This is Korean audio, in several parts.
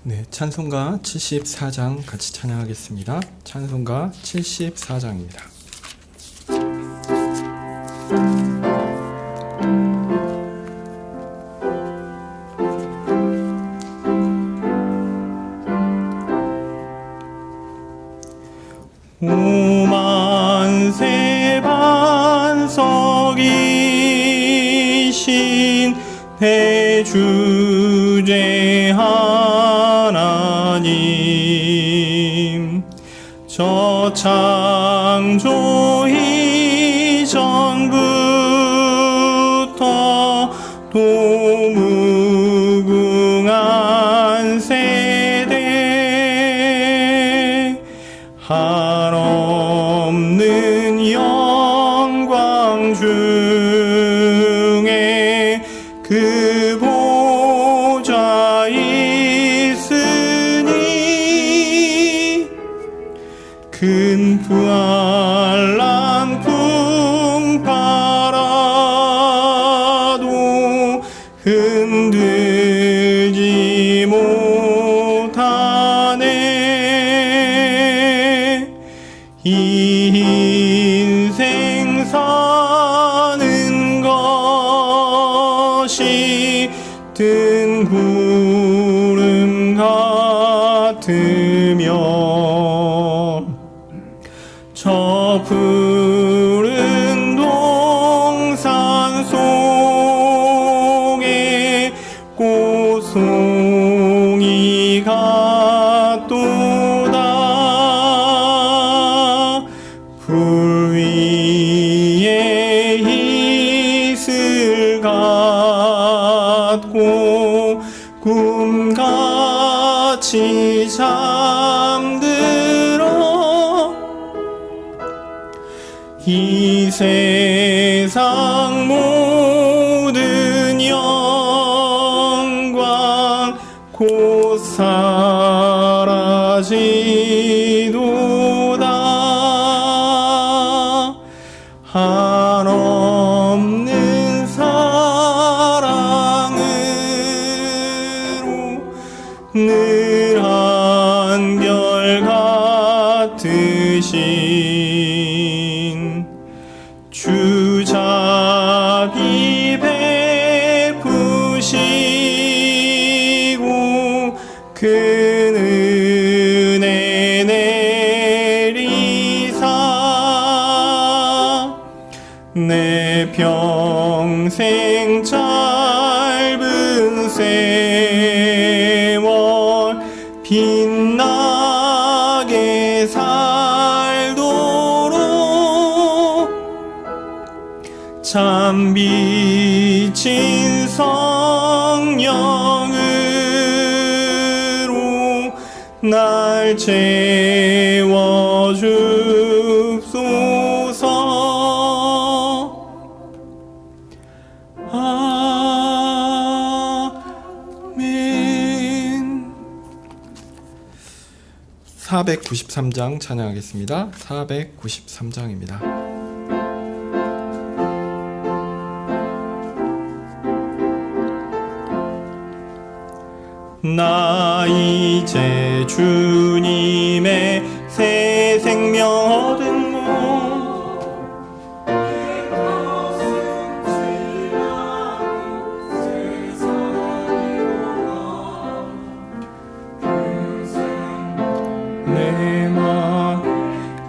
네, 찬송가 74장 같이 찬양하겠습니다. 찬송가 74장입니다. 오만세 반석이신 대주제 하나님, 저 창조 이전부터 도무궁한 세대 한없는 영광 중에 그 보좌 있으니 큰 부활난 풍파라도 흔들지 못하네. 이 인생 사는 것이 뜬 구름 같으며 저 푸른 동산 속에 꽃송이 같도다. 불 위에 이슬 같고 꿈같이 잠들어 이 세상 모든 영광 곧 사라지도다. 한없는 사랑으로 늘 한결같으신 주 자비 베푸시고 큰 은혜 내리사 내 평생 짧은 세월 빛나게 살도록 참 빛인 성령으로 날 채워줍소서. 아멘. 493장 찬양하겠습니다. 493장입니다. 나 이제 주님의 새 생명 얻은모 내 맘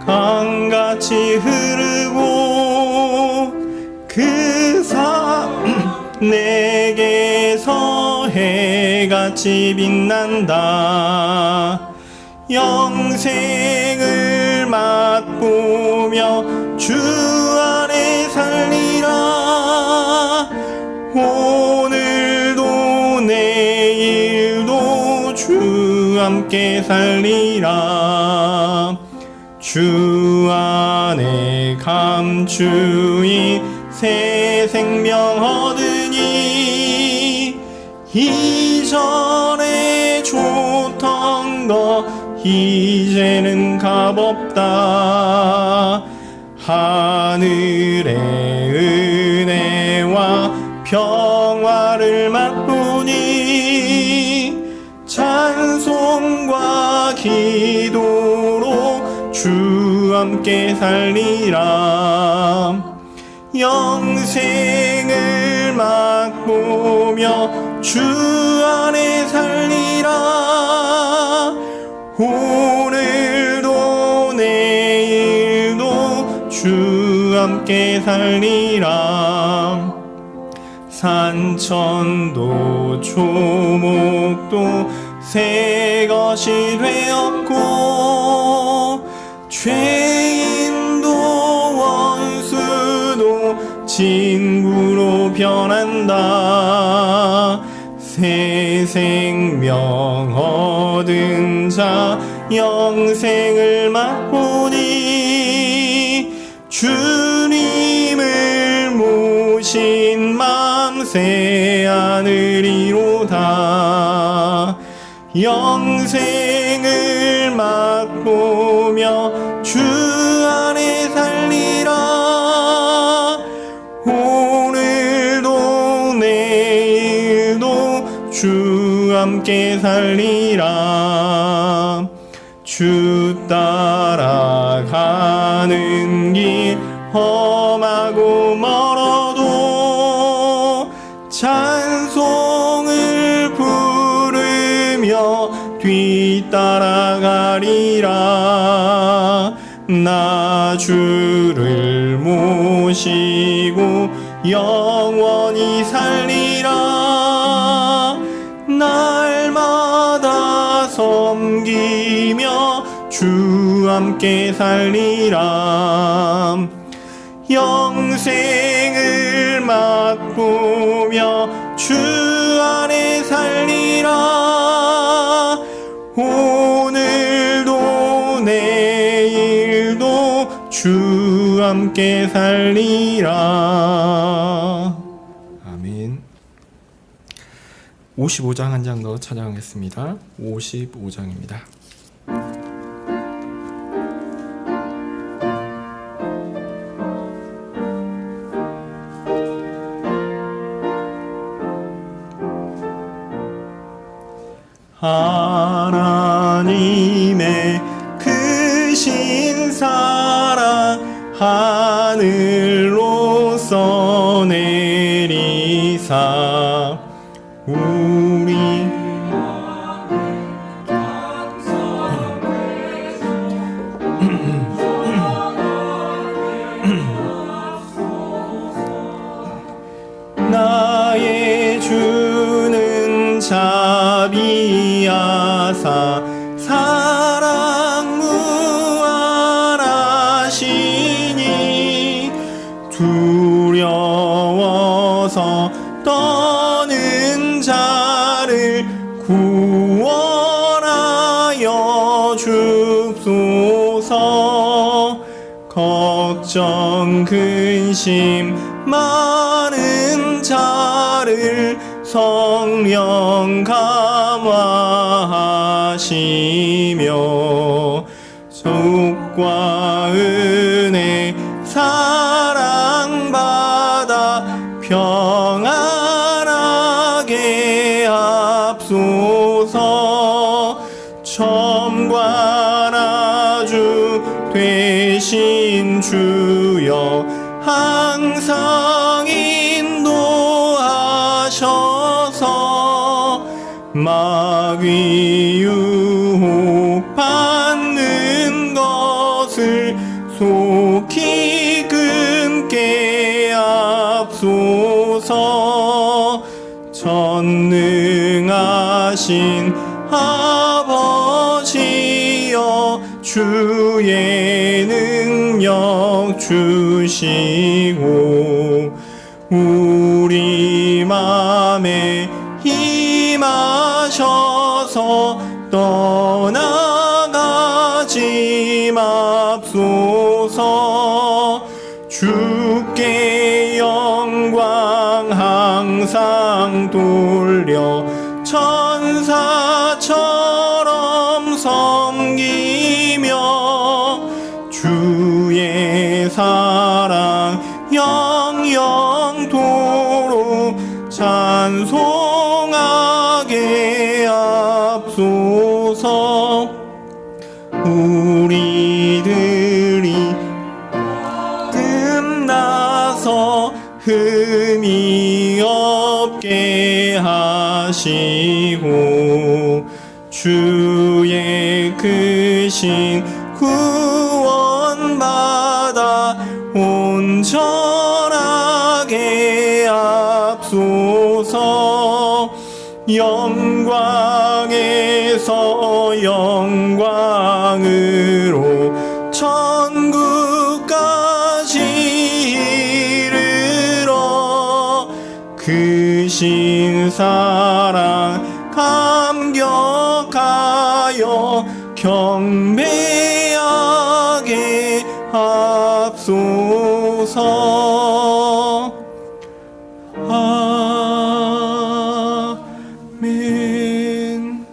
강같이 흐르고 그 삶 내게서 해같이 빛난다. 영생을 맛보며 주 안에 살리라. 오늘도 내일도 주 함께 살리라. 주 안에 감추인 새 생명 얻으니 이전에 좋던 거 이제는 값없다. 하늘의 은혜와 평화를 맛보니 찬송 주 함께 살리라. 영생을 맛보며 주 안에 살리라. 오늘도 내일도 주 함께 살리라. 산천도 초목도 새 것이 되었고 죄인도 원수도 친구로 변한다. 새 생명 얻은 자 영생을 맛보니 주님을 모신 맘 새 하늘이로다. 영생을 맛보며 주 안에 살리라. 오늘도 내일도 주 함께 살리라. 주 따라가는 길 험하고 멀어도 찬송을 부르며 뒤따라가리라. 나 주를 모시고 영원히 살리라. 날마다 섬기며 주 함께 살리라. 영생을 맛보며 주 안에 살리라. 오늘도 내일도 주 함께 살리라. 아멘. 55장 한 장 더 찬양하겠습니다. 55장입니다. 하나님의 크신 사랑 하늘로서 내리사 우리 나의 주는 자비하사 사랑 무한하시니 두려워서 떠는 자를 구원하여 줍소서. 걱정 근심 많은 자를 성령 감화하시며 속과 은혜 사랑받아 평안하게 합소서. 점관아주 되신 주여 항상 인도하셔서 마귀 유혹받는 것을 속히 끊게 합소서. 전능하신 아버지여 주의 능력 주시고 우리 맘에 힘하셔서 떠나가지 맙소서. 주께 영광 항상 돌려 천사처럼 섬기며 주의 사랑 영영토록 찬송하게 합소서. 우리들 흠이 없게 하시고 주의 크신 구원받아 온전하게 앞소서. 영광에서 영광으로 천국까지 이르러 크신 사랑 감격하여 경배하게 합소서. 아멘.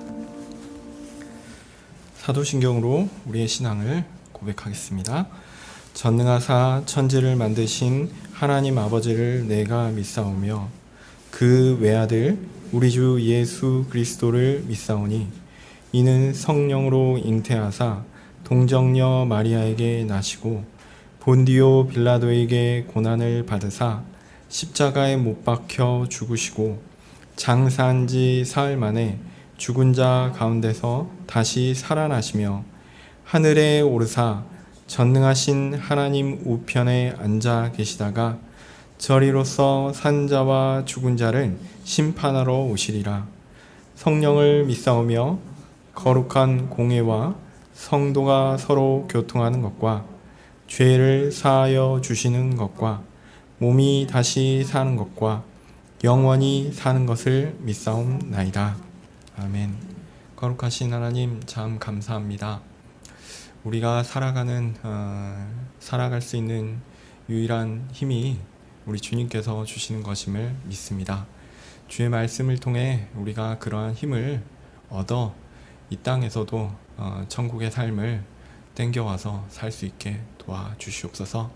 사도신경으로 우리의 신앙을 고백하겠습니다. 전능하사 천지를 만드신 하나님 아버지를 내가 믿사오며 그 외아들 우리 주 예수 그리스도를 믿사오니 이는 성령으로 잉태하사 동정녀 마리아에게 나시고 본디오 빌라도에게 고난을 받으사 십자가에 못 박혀 죽으시고 장사한 지 사흘 만에 죽은 자 가운데서 다시 살아나시며 하늘에 오르사 전능하신 하나님 우편에 앉아 계시다가 저리로서 산 자와 죽은 자를 심판하러 오시리라. 성령을 믿사오며 거룩한 공회와 성도가 서로 교통하는 것과 죄를 사하여 주시는 것과 몸이 다시 사는 것과 영원히 사는 것을 믿사옵나이다. 아멘. 거룩하신 하나님 참 감사합니다. 우리가 살아갈 수 있는 유일한 힘이 우리 주님께서 주시는 것임을 믿습니다. 주의 말씀을 통해 우리가 그러한 힘을 얻어 이 땅에서도 천국의 삶을 땡겨와서 살 수 있게 도와주시옵소서.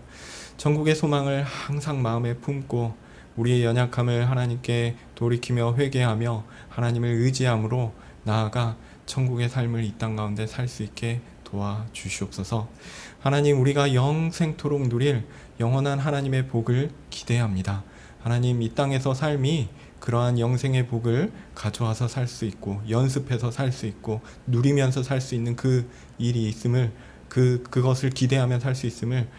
천국의 소망을 항상 마음에 품고 우리의 연약함을 하나님께 돌이키며 회개하며 하나님을 의지함으로 나아가 천국의 삶을 이 땅 가운데 살 수 있게 도와주시옵소서. 하나님, 우리가 영생토록 누릴 영원한 하나님의 복을 기대합니다. 하나님, 이 땅에서 삶이 그러한 영생의 복을 가져와서 살 수 있고 연습해서 살 수 있고 누리면서 살 수 있는 그 일이 있음을 그것을 기대하며 살 수 있음을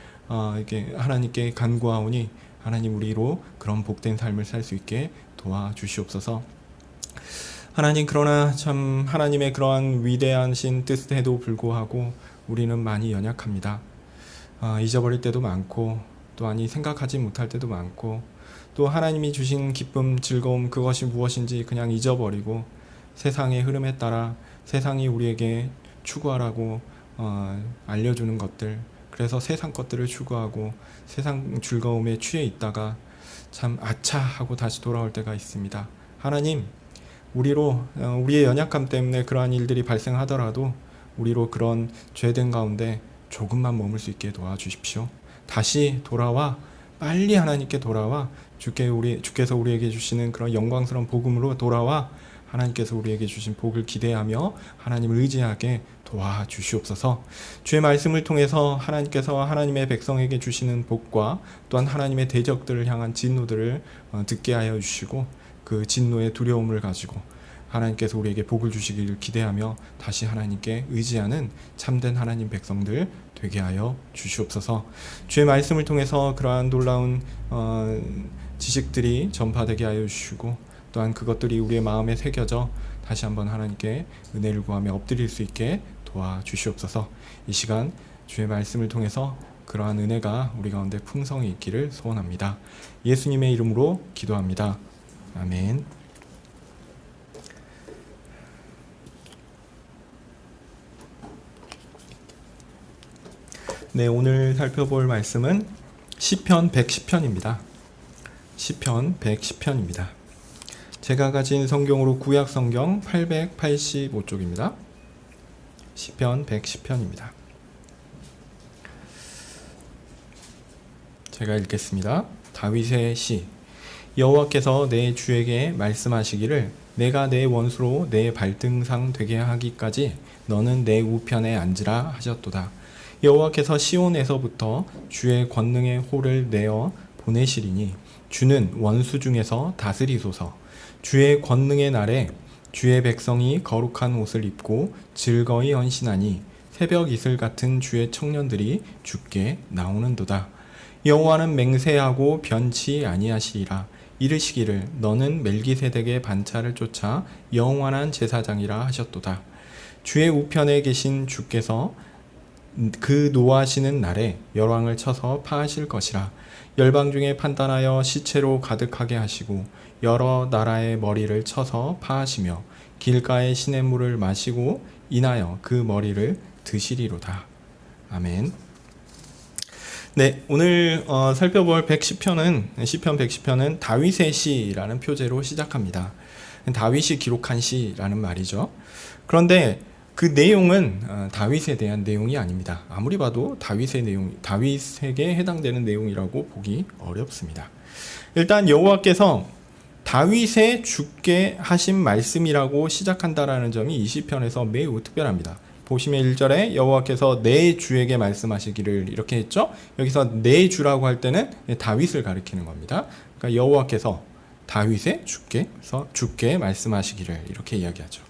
이렇게 하나님께 간구하오니 하나님, 우리로 그런 복된 삶을 살 수 있게 도와주시옵소서. 하나님, 그러나 참 하나님의 그러한 위대하신 뜻에도 불구하고 우리는 많이 연약합니다. 잊어버릴 때도 많고 또 아니 생각하지 못할 때도 많고 또 하나님이 주신 기쁨, 즐거움 그것이 무엇인지 그냥 잊어버리고 세상의 흐름에 따라 세상이 우리에게 추구하라고 알려주는 것들, 그래서 세상 것들을 추구하고 세상 즐거움에 취해 있다가 참 아차 하고 다시 돌아올 때가 있습니다. 하나님, 우리의 연약함 때문에 그러한 일들이 발생하더라도 우리로 그런 죄된 가운데 조금만 머물 수 있게 도와주십시오. 다시 돌아와 빨리 하나님께 돌아와 주께서 우리에게 주시는 그런 영광스러운 복음으로 돌아와 하나님께서 우리에게 주신 복을 기대하며 하나님을 의지하게 도와주시옵소서. 주의 말씀을 통해서 하나님께서 하나님의 백성에게 주시는 복과 또한 하나님의 대적들을 향한 진노들을 듣게 하여 주시고 그 진노의 두려움을 가지고 하나님께서 우리에게 복을 주시기를 기대하며 다시 하나님께 의지하는 참된 하나님 백성들 되게 하여 주시옵소서. 주의 말씀을 통해서 그러한 놀라운 지식들이 전파되게 하여 주시고 또한 그것들이 우리의 마음에 새겨져 다시 한번 하나님께 은혜를 구하며 엎드릴 수 있게 도와주시옵소서. 이 시간 주의 말씀을 통해서 그러한 은혜가 우리 가운데 풍성히 있기를 소원합니다. 예수님의 이름으로 기도합니다. 아멘. 네, 오늘 살펴볼 말씀은 시편 110편입니다. 시편 110편입니다. 제가 가진 성경으로 구약 성경 885쪽입니다. 시편 110편입니다. 제가 읽겠습니다. 다윗의 시. 여호와께서 내 주에게 말씀하시기를 내가 내 원수로 내 발등상 되게 하기까지 너는 내 우편에 앉으라 하셨도다. 여호와께서 시온에서부터 주의 권능의 호를 내어 보내시리니 주는 원수 중에서 다스리소서. 주의 권능의 날에 주의 백성이 거룩한 옷을 입고 즐거이 헌신하니 새벽 이슬 같은 주의 청년들이 주께 나오는도다. 여호와는 맹세하고 변치 아니하시리라. 이르시기를 너는 멜기세덱의 반차를 쫓아 영원한 제사장이라 하셨도다. 주의 우편에 계신 주께서 그 노하시는 날에 열왕을 쳐서 파하실 것이라. 열방 중에 판단하여 시체로 가득하게 하시고 여러 나라의 머리를 쳐서 파하시며 길가의 시냇물을 마시고 인하여 그 머리를 드시리로다. 아멘. 네, 오늘 살펴볼 110편은 시편 110편은 다윗의 시라는 표제로 시작합니다. 다윗이 기록한 시라는 말이죠. 그런데 그 내용은 다윗에 대한 내용이 아닙니다. 아무리 봐도 다윗에게 해당되는 내용이라고 보기 어렵습니다. 일단 여호와께서 다윗의 주께 하신 말씀이라고 시작한다라는 점이 이 시편에서 매우 특별합니다. 보시면 1절에 여호와께서 내 주에게 말씀하시기를 이렇게 했죠. 여기서 내 주라고 할 때는 다윗을 가리키는 겁니다. 그러니까 여호와께서 다윗의 주께 말씀하시기를 이렇게 이야기하죠.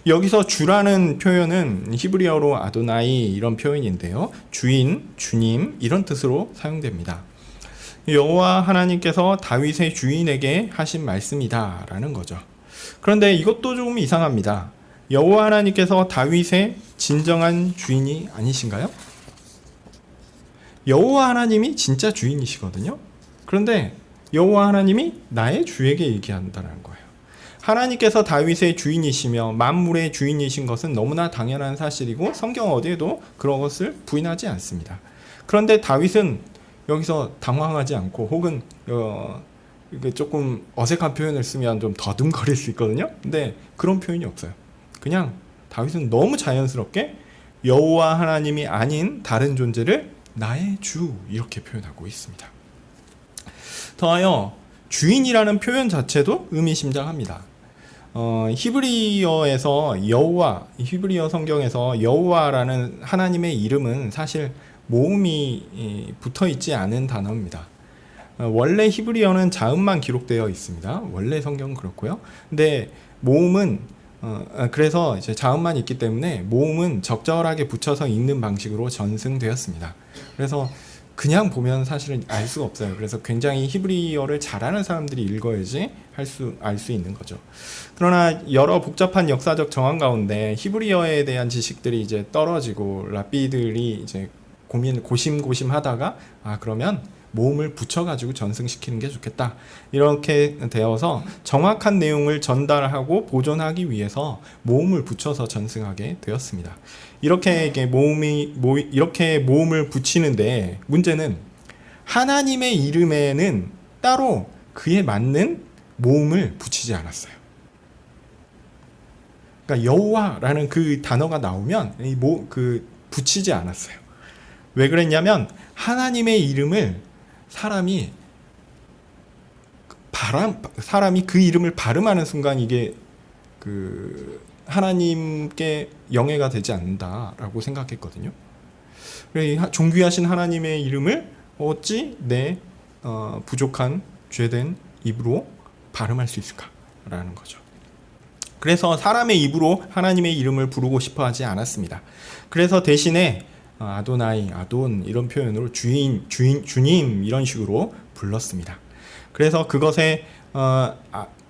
여기서 주라는 표현은 히브리어로 아도나이 이런 표현인데요. 주인, 주님 이런 뜻으로 사용됩니다. 여호와 하나님께서 다윗의 주인에게 하신 말씀이다라는 거죠. 그런데 이것도 조금 이상합니다. 여호와 하나님께서 다윗의 진정한 주인이 아니신가요? 여호와 하나님이 진짜 주인이시거든요. 그런데 여호와 하나님이 나의 주에게 얘기한다는 거예요. 하나님께서 다윗의 주인이시며 만물의 주인이신 것은 너무나 당연한 사실이고 성경 어디에도 그런 것을 부인하지 않습니다. 그런데 다윗은 여기서 당황하지 않고 혹은 조금 어색한 표현을 쓰면 좀 더듬거릴 수 있거든요. 근데 그런 표현이 없어요. 그냥 다윗은 너무 자연스럽게 여호와 하나님이 아닌 다른 존재를 나의 주 이렇게 표현하고 있습니다. 더하여 주인이라는 표현 자체도 의미심장합니다. 히브리어에서 여호와, 히브리어 성경에서 여호와라는 하나님의 이름은 사실 모음이 붙어 있지 않은 단어입니다. 원래 히브리어는 자음만 기록되어 있습니다. 원래 성경은 그렇고요. 근데 모음은 그래서 이제 자음만 있기 때문에 모음은 적절하게 붙여서 읽는 방식으로 전승되었습니다. 그래서 그냥 보면 사실은 알 수가 없어요. 그래서 굉장히 히브리어를 잘하는 사람들이 읽어야지 알 수 있는 거죠. 그러나 여러 복잡한 역사적 정황 가운데 히브리어에 대한 지식들이 이제 떨어지고 랍비들이 이제 고심하다가 그러면 모음을 붙여가지고 전승시키는 게 좋겠다. 이렇게 되어서 정확한 내용을 전달하고 보존하기 위해서 모음을 붙여서 전승하게 되었습니다. 이렇게 모음을 붙이는데 문제는 하나님의 이름에는 따로 그에 맞는 모음을 붙이지 않았어요. 그러니까 여호와라는 그 단어가 나오면 붙이지 않았어요. 왜 그랬냐면 하나님의 이름을 사람이 그 이름을 발음하는 순간 이게 하나님께 영예가 되지 않는다라고 생각했거든요. 존귀하신 하나님의 이름을 어찌 내 부족한 죄된 입으로 발음할 수 있을까라는 거죠. 그래서 사람의 입으로 하나님의 이름을 부르고 싶어 하지 않았습니다. 그래서 대신에 아도나이, 아돈 이런 표현으로 주인, 주님 이런 식으로 불렀습니다. 그래서 그것에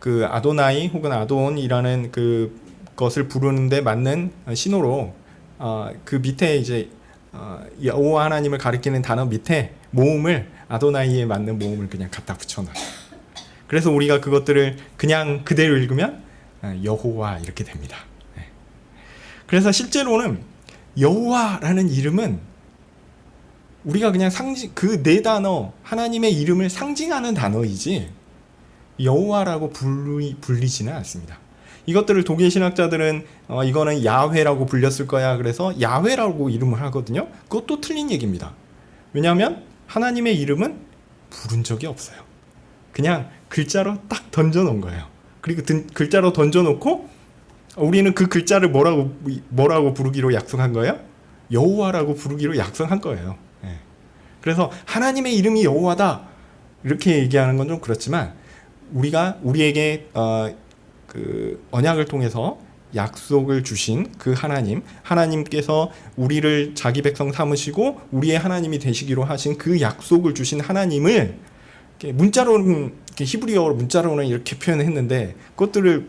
그 아도나이 혹은 아돈이라는 그 것을 부르는데 맞는 신호로 그 밑에 이제 여호와 하나님을 가리키는 단어 밑에 모음을 아도나이에 맞는 모음을 그냥 갖다 붙여놨어요. 그래서 우리가 그것들을 그냥 그대로 읽으면 여호와 이렇게 됩니다. 그래서 실제로는 여호와라는 이름은 우리가 그냥 그 네 단어 하나님의 이름을 상징하는 단어이지 여호와라고 불리지는 않습니다. 이것들을 독일 신학자들은 이거는 야훼라고 불렸을 거야. 그래서 야훼라고 이름을 하거든요. 그것도 틀린 얘기입니다. 왜냐하면 하나님의 이름은 부른 적이 없어요. 그냥 글자로 딱 던져놓은 거예요. 그리고 글자로 던져놓고 우리는 그 글자를 뭐라고 부르기로 약속한 거예요? 여호와라고 부르기로 약속한 거예요. 그래서 하나님의 이름이 여호와다. 이렇게 얘기하는 건 좀 그렇지만 우리가 우리에게 그 언약을 통해서 약속을 주신 그 하나님께서 우리를 자기 백성 삼으시고 우리의 하나님이 되시기로 하신 그 약속을 주신 하나님을 이렇게 문자로는 이렇게 히브리어로 문자로는 이렇게 표현했는데 그것들을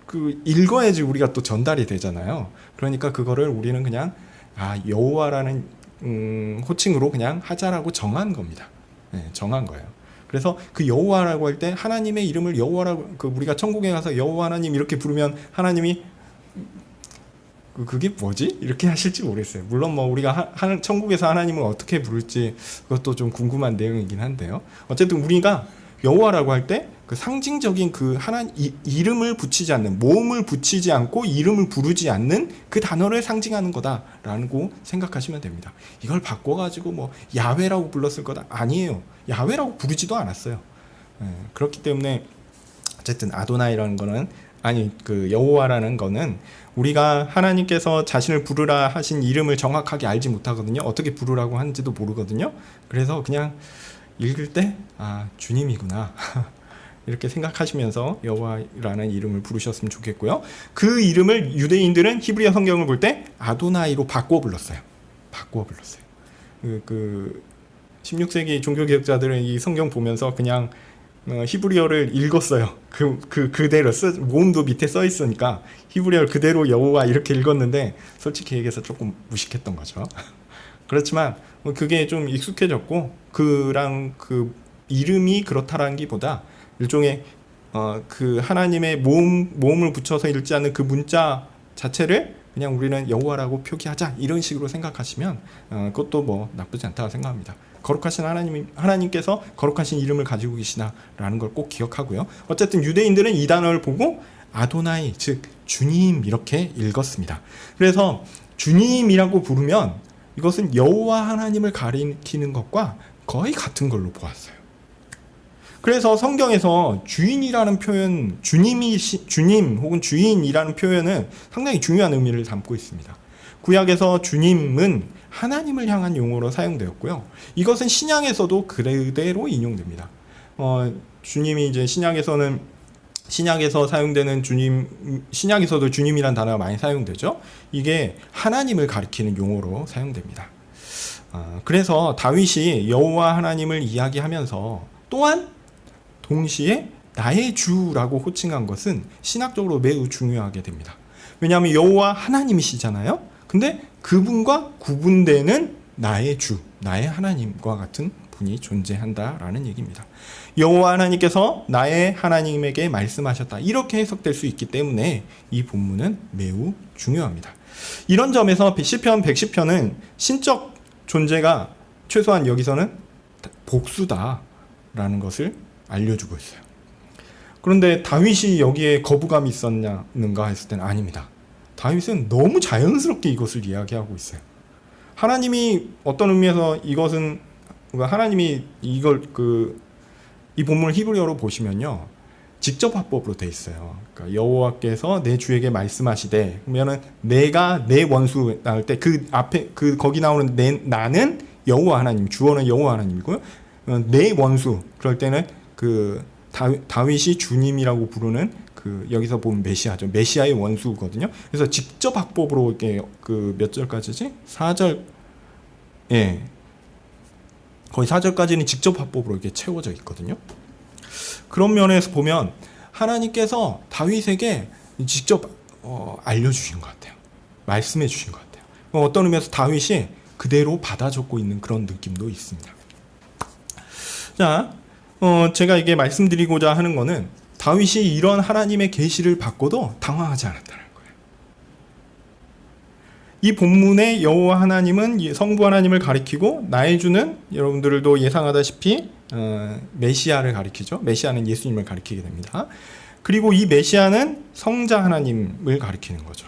그 읽어야지 우리가 또 전달이 되잖아요. 그러니까 그거를 우리는 그냥 여호와라는 호칭으로 그냥 하자라고 정한 겁니다. 네, 정한 거예요. 그래서 그 여호와라고 할 때 하나님의 이름을 여호와라고 우리가 천국에 가서 여호와 하나님 이렇게 부르면 하나님이 그게 뭐지? 이렇게 하실지 모르겠어요. 물론 뭐 우리가 천국에서 하나님을 어떻게 부를지 그것도 좀 궁금한 내용이긴 한데요. 어쨌든 우리가 여호와라고 할 때 그 상징적인 그 이름을 붙이지 않는, 모음을 붙이지 않고 이름을 부르지 않는 그 단어를 상징하는 거다라고 생각하시면 됩니다. 이걸 바꿔가지고 뭐 야훼라고 불렀을 거다? 아니에요. 야훼라고 부르지도 않았어요. 그렇기 때문에 어쨌든 아도나이라는 거는 그 여호와라는 거는 우리가 하나님께서 자신을 부르라 하신 이름을 정확하게 알지 못하거든요. 어떻게 부르라고 하는지도 모르거든요. 그래서 그냥 읽을 때 주님이구나 이렇게 생각하시면서 여호와라는 이름을 부르셨으면 좋겠고요. 그 이름을 유대인들은 히브리어 성경을 볼 때 아도나이로 바꿔 불렀어요. 그 16세기 종교개혁자들은 이 성경 보면서 그냥 히브리어를 읽었어요. 그대로 모음도 밑에 써 있으니까 히브리어를 그대로 여호와 이렇게 읽었는데 솔직히 얘기해서 조금 무식했던 거죠. 그렇지만 그게 좀 익숙해졌고 그랑 그 이름이 그렇다라는 기보다 일종의 그 하나님의 모음을 붙여서 읽지 않는 그 문자 자체를 그냥 우리는 여호와라고 표기하자 이런 식으로 생각하시면 그것도 뭐 나쁘지 않다고 생각합니다. 거룩하신 하나님께서 거룩하신 이름을 가지고 계시다라는 걸 꼭 기억하고요. 어쨌든 유대인들은 이 단어를 보고 아도나이 즉 주님 이렇게 읽었습니다. 그래서 주님이라고 부르면 이것은 여호와 하나님을 가리키는 것과 거의 같은 걸로 보았어요. 그래서 성경에서 주인이라는 표현, 주님 혹은 주인이라는 표현은 상당히 중요한 의미를 담고 있습니다. 구약에서 주님은 하나님을 향한 용어로 사용되었고요. 이것은 신약에서도 그대로 인용됩니다. 주님이 이제 신약에서 사용되는 신약에서도 주님이란 단어가 많이 사용되죠. 이게 하나님을 가리키는 용어로 사용됩니다. 그래서 다윗이 여호와 하나님을 이야기하면서 또한 동시에 나의 주라고 호칭한 것은 신학적으로 매우 중요하게 됩니다. 왜냐하면 여호와 하나님이시잖아요. 근데 그분과 구분되는 나의 주, 나의 하나님과 같은 분이 존재한다라는 얘기입니다. 여호와 하나님께서 나의 하나님에게 말씀하셨다. 이렇게 해석될 수 있기 때문에 이 본문은 매우 중요합니다. 이런 점에서 시편 110편은 신적 존재가 최소한 여기서는 복수다라는 것을 알려주고 있어요. 그런데 다윗이 여기에 거부감이 있었는가 했을 때는 아닙니다. 다윗은 너무 자연스럽게 이것을 이야기하고 있어요. 하나님이 어떤 의미에서 이것은 하나님이 이걸 이 본문을 히브리어로 보시면요. 직접 화법으로 돼 있어요. 그러니까 여호와께서 내 주에게 말씀하시되 그러면은 내가 내 원수 나올 때 그 앞에 거기 나오는 나는 여호와 하나님, 주어는 여호와 하나님이고요. 내 원수 그럴 때는 다윗이 주님이라고 부르는 여기서 보면 메시아죠. 메시아의 원수거든요. 그래서 직접 합법으로 이렇게 몇 절까지지? 4절. 예. 거의 4절까지는 직접 합법으로 이렇게 채워져 있거든요. 그런 면에서 보면 하나님께서 다윗에게 직접 알려주신 것 같아요. 말씀해 주신 것 같아요. 어떤 의미에서 다윗이 그대로 받아 적고 있는 그런 느낌도 있습니다. 자, 제가 이게 말씀드리고자 하는 거는 다윗이 이런 하나님의 계시를 받고도 당황하지 않았다는 거예요. 이 본문의 여호와 하나님은 성부 하나님을 가리키고 나의 주는 여러분들도 예상하다시피 메시아를 가리키죠. 메시아는 예수님을 가리키게 됩니다. 그리고 이 메시아는 성자 하나님을 가리키는 거죠.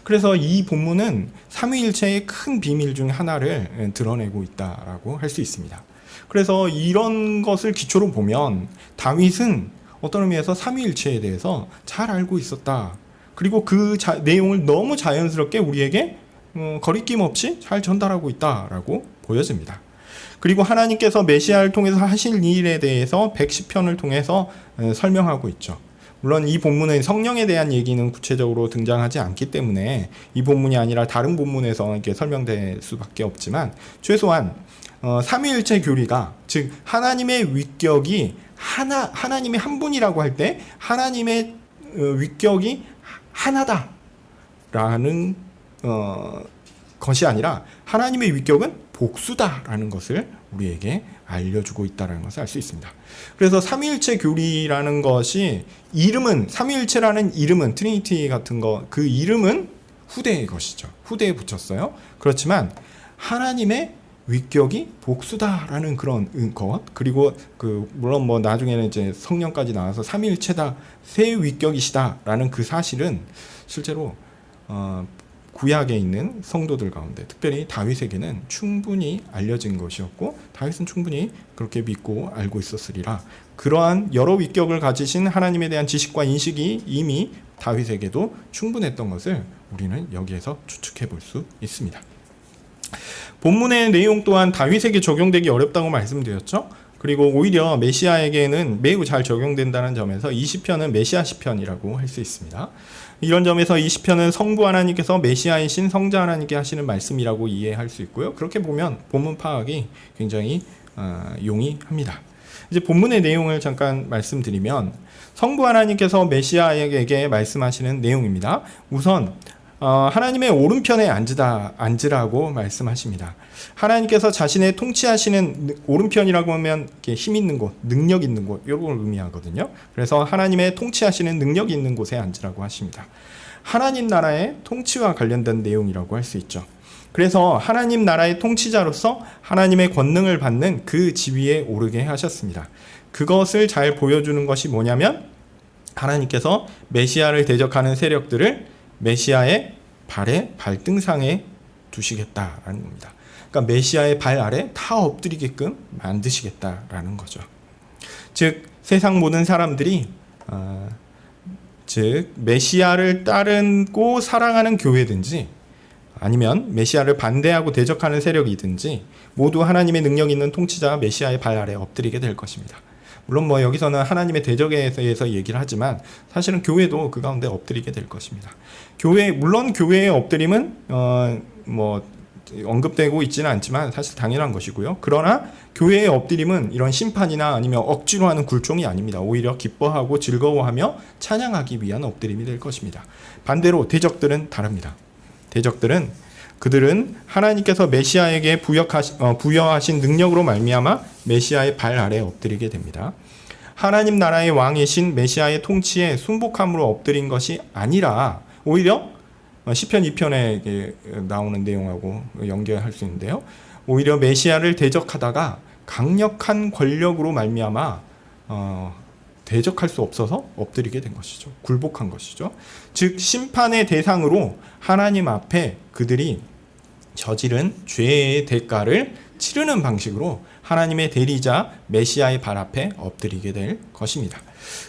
그래서 이 본문은 삼위일체의 큰 비밀 중 하나를 드러내고 있다라고 할 수 있습니다. 그래서 이런 것을 기초로 보면 다윗은 어떤 의미에서 삼위일체에 대해서 잘 알고 있었다. 그리고 그 내용을 너무 자연스럽게 우리에게 거리낌 없이 잘 전달하고 있다라고 보여집니다. 그리고 하나님께서 메시아를 통해서 하실 일에 대해서 110편을 통해서 설명하고 있죠. 물론 이 본문은 성령에 대한 얘기는 구체적으로 등장하지 않기 때문에 이 본문이 아니라 다른 본문에서 이렇게 설명될 수밖에 없지만, 최소한 삼위일체 교리가, 즉 하나님의 위격이 하나님이 한 분이라고 할 때 하나님의 위격이 하나다라는 것이 아니라 하나님의 위격은 복수다라는 것을 우리에게 알려주고 있다는 것을 알 수 있습니다. 그래서 삼위일체 교리라는 것이, 이름은, 삼위일체라는 이름은, 트리니티 같은 거, 그 이름은 후대의 것이죠. 후대에 붙였어요. 그렇지만 하나님의 위격이 복수다라는 그런 것, 그리고 물론 뭐 나중에는 이제 성령까지 나와서 삼위일체다, 새 위격이시다라는 그 사실은 실제로 구약에 있는 성도들 가운데, 특별히 다윗에게는 충분히 알려진 것이었고, 다윗은 충분히 그렇게 믿고 알고 있었으리라. 그러한 여러 위격을 가지신 하나님에 대한 지식과 인식이 이미 다윗에게도 충분했던 것을 우리는 여기에서 추측해 볼 수 있습니다. 본문의 내용 또한 다윗에게 적용되기 어렵다고 말씀드렸죠. 그리고 오히려 메시아에게는 매우 잘 적용된다는 점에서 이 시편은 메시아 시편이라고 할 수 있습니다. 이런 점에서 이 시편은 성부 하나님께서 메시아이신 성자 하나님께 하시는 말씀이라고 이해할 수 있고요. 그렇게 보면 본문 파악이 굉장히 용이합니다. 이제 본문의 내용을 잠깐 말씀드리면, 성부 하나님께서 메시아에게 말씀하시는 내용입니다. 우선 하나님의 오른편에 앉으라고 말씀하십니다. 하나님께서 자신의 통치하시는, 오른편이라고 하면 힘 있는 곳, 능력 있는 곳, 이런 걸 의미하거든요. 그래서 하나님의 통치하시는 능력이 있는 곳에 앉으라고 하십니다. 하나님 나라의 통치와 관련된 내용이라고 할 수 있죠. 그래서 하나님 나라의 통치자로서 하나님의 권능을 받는 그 지위에 오르게 하셨습니다. 그것을 잘 보여주는 것이 뭐냐면, 하나님께서 메시아를 대적하는 세력들을 메시아의 발의 발등상에 두시겠다라는 겁니다. 그러니까 메시아의 발 아래 다 엎드리게끔 만드시겠다라는 거죠. 즉 세상 모든 사람들이 즉 메시아를 따르고 사랑하는 교회든지 아니면 메시아를 반대하고 대적하는 세력이든지 모두 하나님의 능력 있는 통치자 메시아의 발 아래 엎드리게 될 것입니다. 물론 뭐 여기서는 하나님의 대적에 대해서 얘기를 하지만 사실은 교회도 그 가운데 엎드리게 될 것입니다. 물론 교회의 엎드림은 뭐 언급되고 있지는 않지만 사실 당연한 것이고요. 그러나 교회의 엎드림은 이런 심판이나 아니면 억지로 하는 굴종이 아닙니다. 오히려 기뻐하고 즐거워하며 찬양하기 위한 엎드림이 될 것입니다. 반대로 대적들은 다릅니다. 대적들은 그들은 하나님께서 메시아에게 부여하신 능력으로 말미암아 메시아의 발 아래 엎드리게 됩니다. 하나님 나라의 왕이신 메시아의 통치에 순복함으로 엎드린 것이 아니라 오히려 시편 2편에 나오는 내용하고 연결할 수 있는데요. 오히려 메시아를 대적하다가 강력한 권력으로 말미암아 대적할 수 없어서 엎드리게 된 것이죠. 굴복한 것이죠. 즉 심판의 대상으로 하나님 앞에 그들이 저지른 죄의 대가를 치르는 방식으로 하나님의 대리자 메시아의 발 앞에 엎드리게 될 것입니다.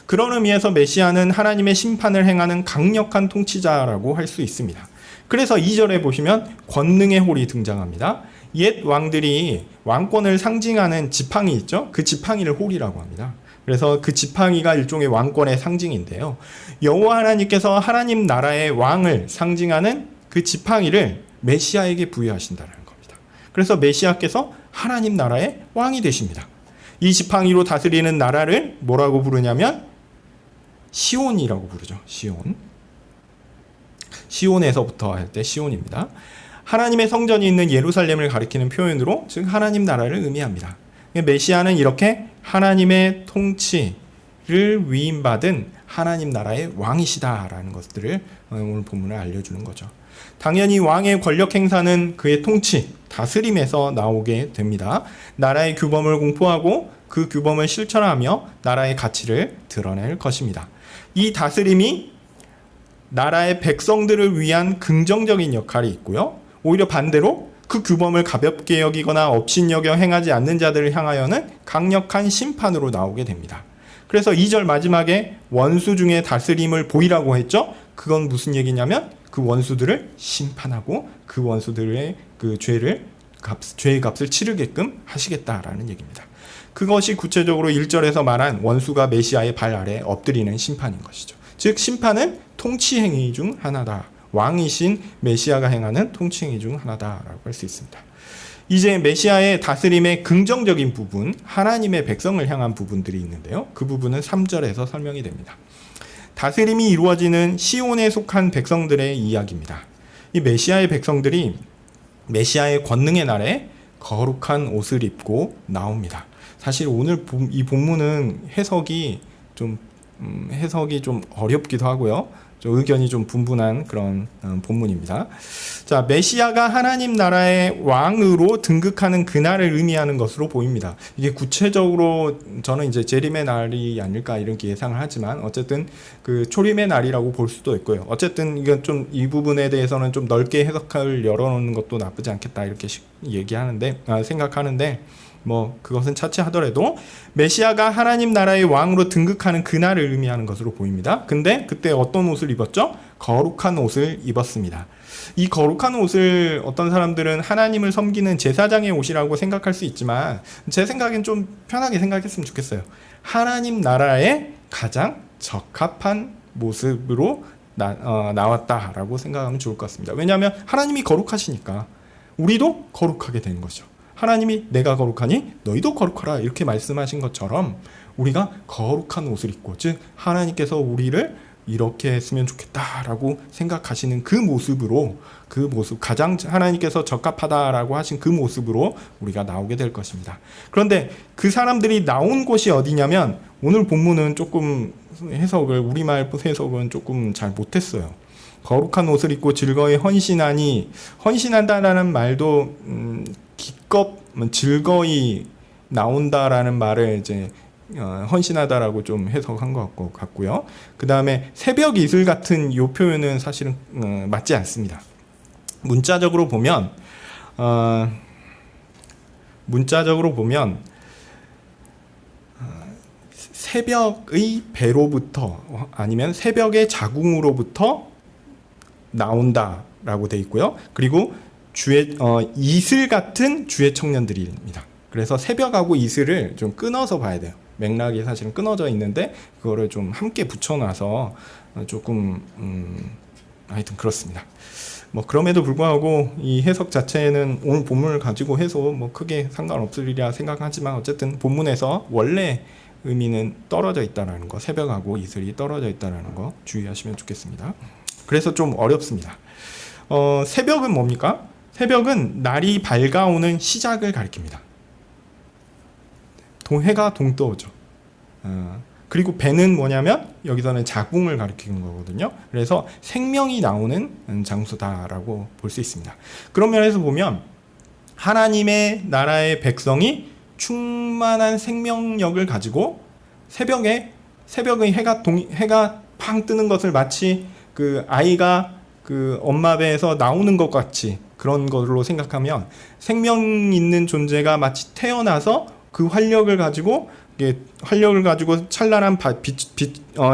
그런 의미에서 메시아는 하나님의 심판을 행하는 강력한 통치자라고 할 수 있습니다. 그래서 2절에 보시면 권능의 홀이 등장합니다. 옛 왕들이 왕권을 상징하는 지팡이 있죠? 그 지팡이를 홀이라고 합니다. 그래서 그 지팡이가 일종의 왕권의 상징인데요. 여호와 하나님께서 하나님 나라의 왕을 상징하는 그 지팡이를 메시아에게 부여하신다는 겁니다. 그래서 메시아께서 하나님 나라의 왕이 되십니다. 이 지팡이로 다스리는 나라를 뭐라고 부르냐면 시온이라고 부르죠. 시온에서부터 할 때 시온입니다. 하나님의 성전이 있는 예루살렘을 가리키는 표현으로 즉 하나님 나라를 의미합니다. 메시아는 이렇게 하나님의 통치를 위임받은 하나님 나라의 왕이시다라는 것들을 오늘 본문을 알려주는 거죠. 당연히 왕의 권력 행사는 그의 통치, 다스림에서 나오게 됩니다. 나라의 규범을 공포하고 그 규범을 실천하며 나라의 가치를 드러낼 것입니다. 이 다스림이 나라의 백성들을 위한 긍정적인 역할이 있고요. 오히려 반대로 그 규범을 가볍게 여기거나 업신여겨 행하지 않는 자들을 향하여는 강력한 심판으로 나오게 됩니다. 그래서 2절 마지막에 원수 중에 다스림을 보이라고 했죠. 그건 무슨 얘기냐면 그 원수들을 심판하고 그 원수들의 그 죄를 죄의 값을 치르게끔 하시겠다라는 얘기입니다. 그것이 구체적으로 1절에서 말한 원수가 메시아의 발 아래 엎드리는 심판인 것이죠. 즉 심판은 통치 행위 중 하나다. 왕이신 메시아가 행하는 통치 행위 중 하나다라고 할 수 있습니다. 이제 메시아의 다스림의 긍정적인 부분, 하나님의 백성을 향한 부분들이 있는데요. 그 부분은 3절에서 설명이 됩니다. 다스림이 이루어지는 시온에 속한 백성들의 이야기입니다. 이 메시아의 백성들이 메시아의 권능의 날에 거룩한 옷을 입고 나옵니다. 사실 오늘 이 본문은 해석이 좀 어렵기도 하고요. 좀 의견이 좀 분분한 그런 본문입니다. 자, 메시아가 하나님 나라의 왕으로 등극하는 그날을 의미하는 것으로 보입니다. 이게 구체적으로 저는 이제 재림의 날이 아닐까 이렇게 예상을 하지만 어쨌든 그 초림의 날이라고 볼 수도 있고요. 어쨌든 이건 좀 이 부분에 대해서는 좀 넓게 해석을 열어놓는 것도 나쁘지 않겠다 이렇게 생각하는데 뭐 그것은 차치하더라도 메시아가 하나님 나라의 왕으로 등극하는 그날을 의미하는 것으로 보입니다. 근데 그때 어떤 옷을 입었죠? 거룩한 옷을 입었습니다. 이 거룩한 옷을 어떤 사람들은 하나님을 섬기는 제사장의 옷이라고 생각할 수 있지만 제 생각엔 좀 편하게 생각했으면 좋겠어요. 하나님 나라에 가장 적합한 모습으로 나왔다라고 생각하면 좋을 것 같습니다. 왜냐하면 하나님이 거룩하시니까 우리도 거룩하게 되는 거죠. 하나님이 내가 거룩하니 너희도 거룩하라 이렇게 말씀하신 것처럼 우리가 거룩한 옷을 입고, 즉 하나님께서 우리를 이렇게 했으면 좋겠다라고 생각하시는 그 모습, 가장 하나님께서 적합하다라고 하신 그 모습으로 우리가 나오게 될 것입니다. 그런데 그 사람들이 나온 곳이 어디냐면, 오늘 본문은 조금 우리말 해석은 조금 잘 못했어요. 거룩한 옷을 입고 즐거이 헌신한다라는 말도 기껏 즐거이 나온다라는 말을 이제 헌신하다라고 좀 해석한 것 같고요. 그 다음에 새벽 이슬 같은 이 표현은 사실은 맞지 않습니다. 문자적으로 보면 새벽의 배로부터 아니면 새벽의 자궁으로부터 나온다라고 돼 있고요. 그리고 이슬 같은 주의 청년들입니다. 그래서 새벽하고 이슬을 좀 끊어서 봐야 돼요. 맥락이 사실은 끊어져 있는데 그거를 좀 함께 붙여놔서 조금 하여튼 그렇습니다. 뭐 그럼에도 불구하고 이 해석 자체는 오늘 본문을 가지고 해서 뭐 크게 상관없으리라 생각하지만 어쨌든 본문에서 원래 의미는 떨어져 있다라는 거, 새벽하고 이슬이 떨어져 있다라는 거 주의하시면 좋겠습니다. 그래서 좀 어렵습니다. 새벽은 뭡니까? 새벽은 날이 밝아오는 시작을 가리킵니다. 해가 동떠오죠. 그리고 배는 뭐냐면 여기서는 자궁을 가리키는 거거든요. 그래서 생명이 나오는 장소다라고 볼 수 있습니다. 그런 면에서 보면 하나님의 나라의 백성이 충만한 생명력을 가지고 새벽의 해가 팡 뜨는 것을 마치 그 아이가 그 엄마 배에서 나오는 것 같이 그런 걸로 생각하면 생명 있는 존재가 마치 태어나서 그 활력을 가지고 찬란한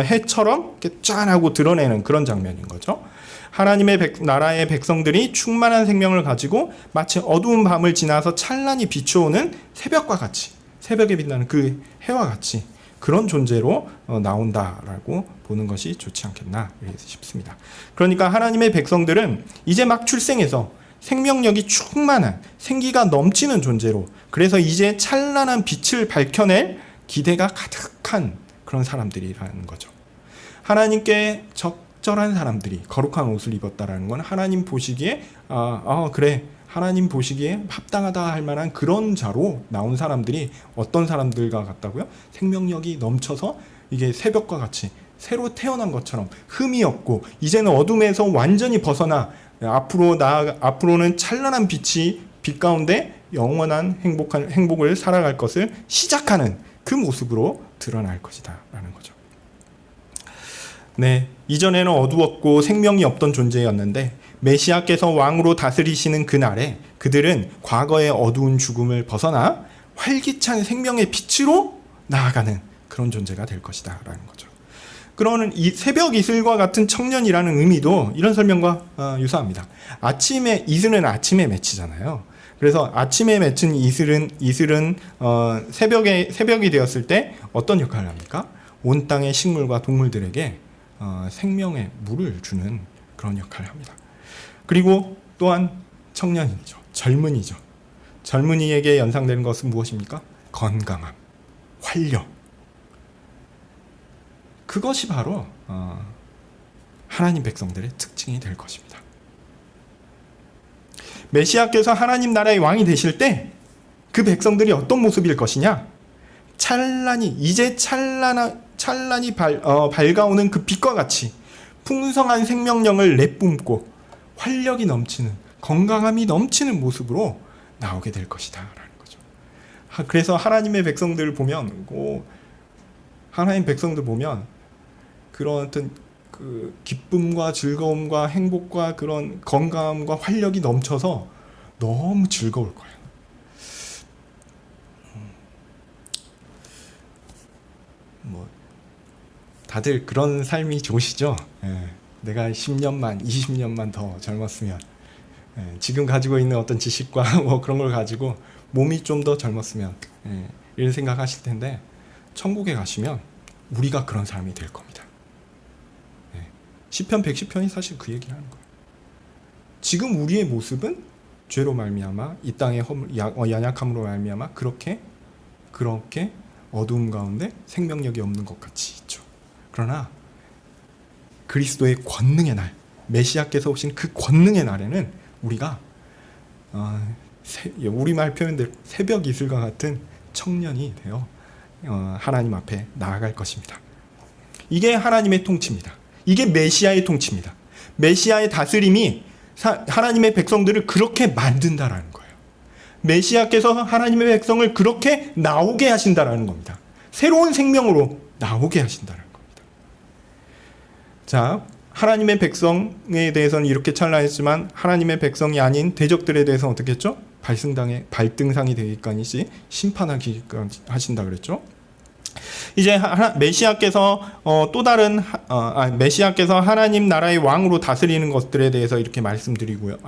해처럼 이렇게 짠 하고 드러내는 그런 장면인 거죠. 하나님의 나라의 백성들이 충만한 생명을 가지고 마치 어두운 밤을 지나서 찬란히 비추어오는 새벽과 같이, 새벽에 빛나는 그 해와 같이 그런 존재로 나온다라고 보는 것이 좋지 않겠나 싶습니다. 그러니까 하나님의 백성들은 이제 막 출생해서 생명력이 충만한, 생기가 넘치는 존재로, 그래서 이제 찬란한 빛을 밝혀낼 기대가 가득한 그런 사람들이라는 거죠. 하나님께 적절한 사람들이 거룩한 옷을 입었다라는 건 하나님 보시기에 그래, 하나님 보시기에 합당하다 할 만한 그런 자로 나온 사람들이 어떤 사람들과 같다고요? 생명력이 넘쳐서 이게 새벽과 같이 새로 태어난 것처럼 흠이 없고 이제는 어둠에서 완전히 벗어나 앞으로는 찬란한 빛 가운데 영원한 행복을 살아갈 것을 시작하는 그 모습으로 드러날 것이다 라는 거죠. 네, 이전에는 어두웠고 생명이 없던 존재였는데 메시아께서 왕으로 다스리시는 그날에 그들은 과거의 어두운 죽음을 벗어나 활기찬 생명의 빛으로 나아가는 그런 존재가 될 것이다 라는 거죠. 그러는 이 새벽 이슬과 같은 청년이라는 의미도 이런 설명과 유사합니다. 이슬은 아침에 맺히잖아요. 그래서 아침에 맺힌 이슬은 새벽이 되었을 때 어떤 역할을 합니까? 온 땅의 식물과 동물들에게 생명의 물을 주는 그런 역할을 합니다. 그리고 또한 청년이죠. 젊은이죠. 젊은이에게 연상되는 것은 무엇입니까? 건강함, 활력. 그것이 바로 하나님 백성들의 특징이 될 것입니다. 메시아께서 하나님 나라의 왕이 되실 때 그 백성들이 어떤 모습일 것이냐? 이제 찬란히 밝아오는 그 빛과 같이 풍성한 생명력을 내뿜고 활력이 넘치는, 건강함이 넘치는 모습으로 나오게 될 것이다 라는 거죠. 그래서 하나님 백성들 보면 그런 어떤 그 기쁨과 즐거움과 행복과 그런 건강함과 활력이 넘쳐서 너무 즐거울 거예요. 다들 그런 삶이 좋으시죠? 내가 10년만, 20년만 더 젊었으면, 지금 가지고 있는 어떤 지식과 그런 걸 가지고 몸이 좀 더 젊었으면, 이런 생각하실 텐데, 천국에 가시면 우리가 그런 사람이 될 겁니다. 시편 110편이 사실 그 얘기를 하는 거예요. 지금 우리의 모습은 죄로 말미암아 이 땅의 연약함으로 말미암아 그렇게 어두움 가운데 생명력이 없는 것 같이 있죠. 그러나 그리스도의 권능의 날, 메시아께서 오신 그 권능의 날에는 우리가 우리말 표현대로 새벽 이슬과 같은 청년이 되어 하나님 앞에 나아갈 것입니다. 이게 하나님의 통치입니다. 이게 메시아의 통치입니다. 메시아의 다스림이 하나님의 백성들을 그렇게 만든다라는 거예요. 메시아께서 하나님의 백성을 그렇게 나오게 하신다라는 겁니다. 새로운 생명으로 나오게 하신다라는 겁니다. 자, 하나님의 백성에 대해서는 이렇게 찬란했지만 하나님의 백성이 아닌 대적들에 대해서는 어떻게 했죠? 발등상이 되기까지 심판하기까지 하신다 그랬죠. 이제 메시아께서 메시아께서 하나님 나라의 왕으로 다스리는 것들에 대해서 이렇게 말씀드리고요.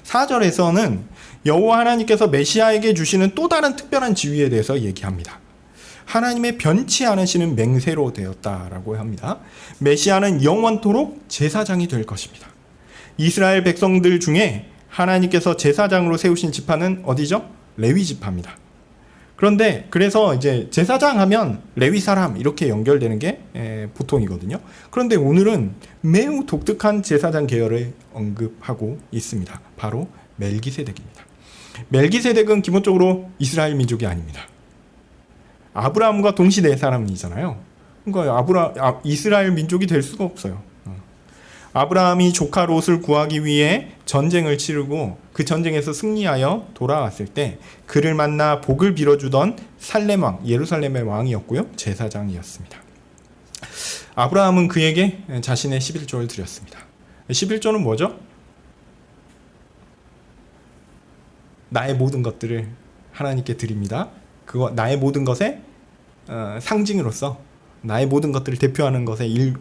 4절에서는 여호와 하나님께서 메시아에게 주시는 또 다른 특별한 지위에 대해서 얘기합니다. 하나님의 변치 않으시는 맹세로 되었다라고 합니다. 메시아는 영원토록 제사장이 될 것입니다. 이스라엘 백성들 중에 하나님께서 제사장으로 세우신 지파는 어디죠? 레위 지파입니다. 그래서 이제 제사장 하면 레위 사람 이렇게 연결되는 게 보통이거든요. 그런데 오늘은 매우 독특한 제사장 계열을 언급하고 있습니다. 바로 멜기세덱입니다. 멜기세덱은 기본적으로 이스라엘 민족이 아닙니다. 아브라함과 동시대 사람이잖아요. 그러니까 이스라엘 민족이 될 수가 없어요. 아브라함이 조카 롯을 구하기 위해 전쟁을 치르고 그 전쟁에서 승리하여 돌아왔을 때 그를 만나 복을 빌어주던 살렘 왕, 예루살렘의 왕이었고요. 제사장이었습니다. 아브라함은 그에게 자신의 11조를 드렸습니다. 11조는 뭐죠? 나의 모든 것들을 하나님께 드립니다. 그거 나의 모든 것의 상징으로서 나의 모든 것들을 대표하는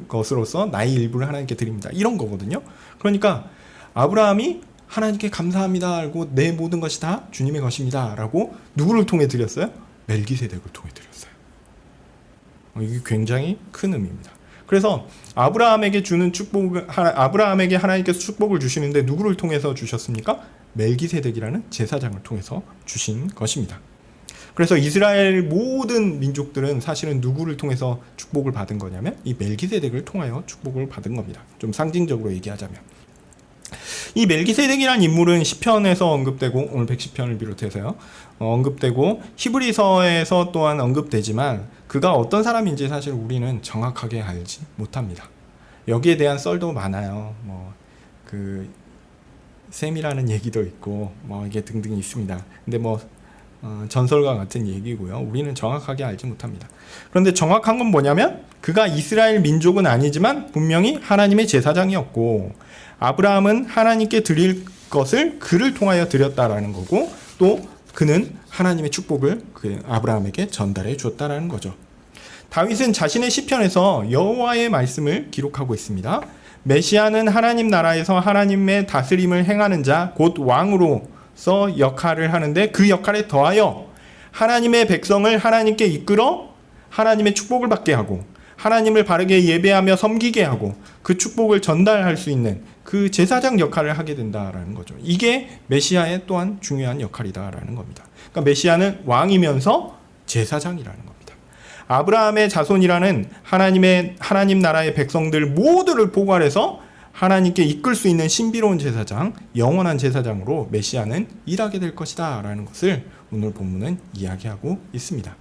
것으로서 나의 일부를 하나님께 드립니다. 이런 거거든요. 그러니까 아브라함이 하나님께 감사합니다 하고 내 모든 것이 다 주님의 것입니다 라고 누구를 통해 드렸어요? 멜기세덱을 통해 드렸어요. 이게 굉장히 큰 의미입니다. 그래서 아브라함에게 하나님께서 축복을 주시는데 누구를 통해서 주셨습니까? 멜기세덱이라는 제사장을 통해서 주신 것입니다. 그래서 이스라엘 모든 민족들은 사실은 누구를 통해서 축복을 받은 거냐면 이 멜기세덱을 통하여 축복을 받은 겁니다. 좀 상징적으로 얘기하자면 이 멜기세덱이라는 인물은 시편에서 언급되고 오늘 110편을 비롯해서요 언급되고 히브리서에서 또한 언급되지만 그가 어떤 사람인지 사실 우리는 정확하게 알지 못합니다. 여기에 대한 썰도 많아요. 셈이라는 얘기도 있고 이게 등등 있습니다. 근데 전설과 같은 얘기고요. 우리는 정확하게 알지 못합니다. 그런데 정확한 건 뭐냐면 그가 이스라엘 민족은 아니지만 분명히 하나님의 제사장이었고 아브라함은 하나님께 드릴 것을 그를 통하여 드렸다라는 거고 또 그는 하나님의 축복을 아브라함에게 전달해 줬다라는 거죠. 다윗은 자신의 시편에서 여호와의 말씀을 기록하고 있습니다. 메시아는 하나님 나라에서 하나님의 다스림을 행하는 자 곧 왕으로 왕으로서 역할을 하는데 그 역할에 더하여 하나님의 백성을 하나님께 이끌어 하나님의 축복을 받게 하고 하나님을 바르게 예배하며 섬기게 하고 그 축복을 전달할 수 있는 그 제사장 역할을 하게 된다라는 거죠. 이게 메시아의 또한 중요한 역할이다라는 겁니다. 그러니까 메시아는 왕이면서 제사장이라는 겁니다. 아브라함의 자손이라는 하나님 나라의 백성들 모두를 포괄해서 하나님께 이끌 수 있는 신비로운 제사장, 영원한 제사장으로 메시아는 일하게 될 것이다 라는 것을 오늘 본문은 이야기하고 있습니다.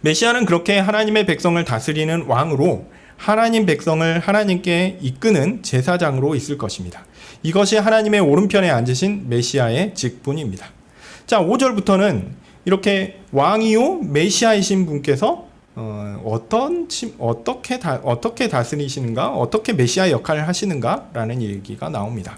메시아는 그렇게 하나님의 백성을 다스리는 왕으로 하나님 백성을 하나님께 이끄는 제사장으로 있을 것입니다. 이것이 하나님의 오른편에 앉으신 메시아의 직분입니다. 자, 5절부터는 이렇게 왕이요 메시아이신 분께서 어떻게 다스리시는가, 어떻게 메시아 역할을 하시는가라는 얘기가 나옵니다.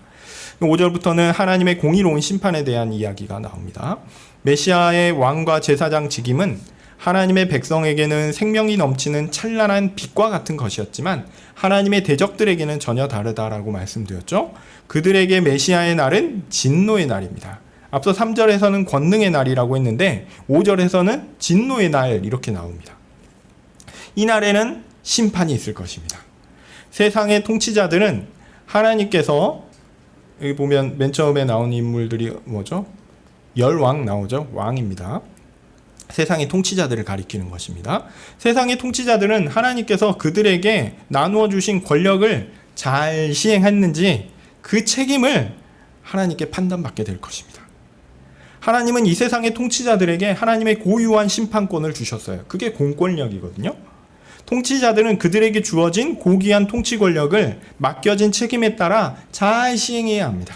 5절부터는 하나님의 공의로운 심판에 대한 이야기가 나옵니다. 메시아의 왕과 제사장 직임은 하나님의 백성에게는 생명이 넘치는 찬란한 빛과 같은 것이었지만 하나님의 대적들에게는 전혀 다르다라고 말씀드렸죠. 그들에게 메시아의 날은 진노의 날입니다. 앞서 3절에서는 권능의 날이라고 했는데 5절에서는 진노의 날 이렇게 나옵니다. 이 날에는 심판이 있을 것입니다. 세상의 통치자들은 하나님께서 여기 보면 맨 처음에 나온 인물들이 뭐죠? 열왕 나오죠. 왕입니다. 세상의 통치자들을 가리키는 것입니다. 세상의 통치자들은 하나님께서 그들에게 나누어 주신 권력을 잘 시행했는지 그 책임을 하나님께 판단받게 될 것입니다. 하나님은 이 세상의 통치자들에게 하나님의 고유한 심판권을 주셨어요. 그게 공권력이거든요. 통치자들은 그들에게 주어진 고귀한 통치 권력을 맡겨진 책임에 따라 잘 시행해야 합니다.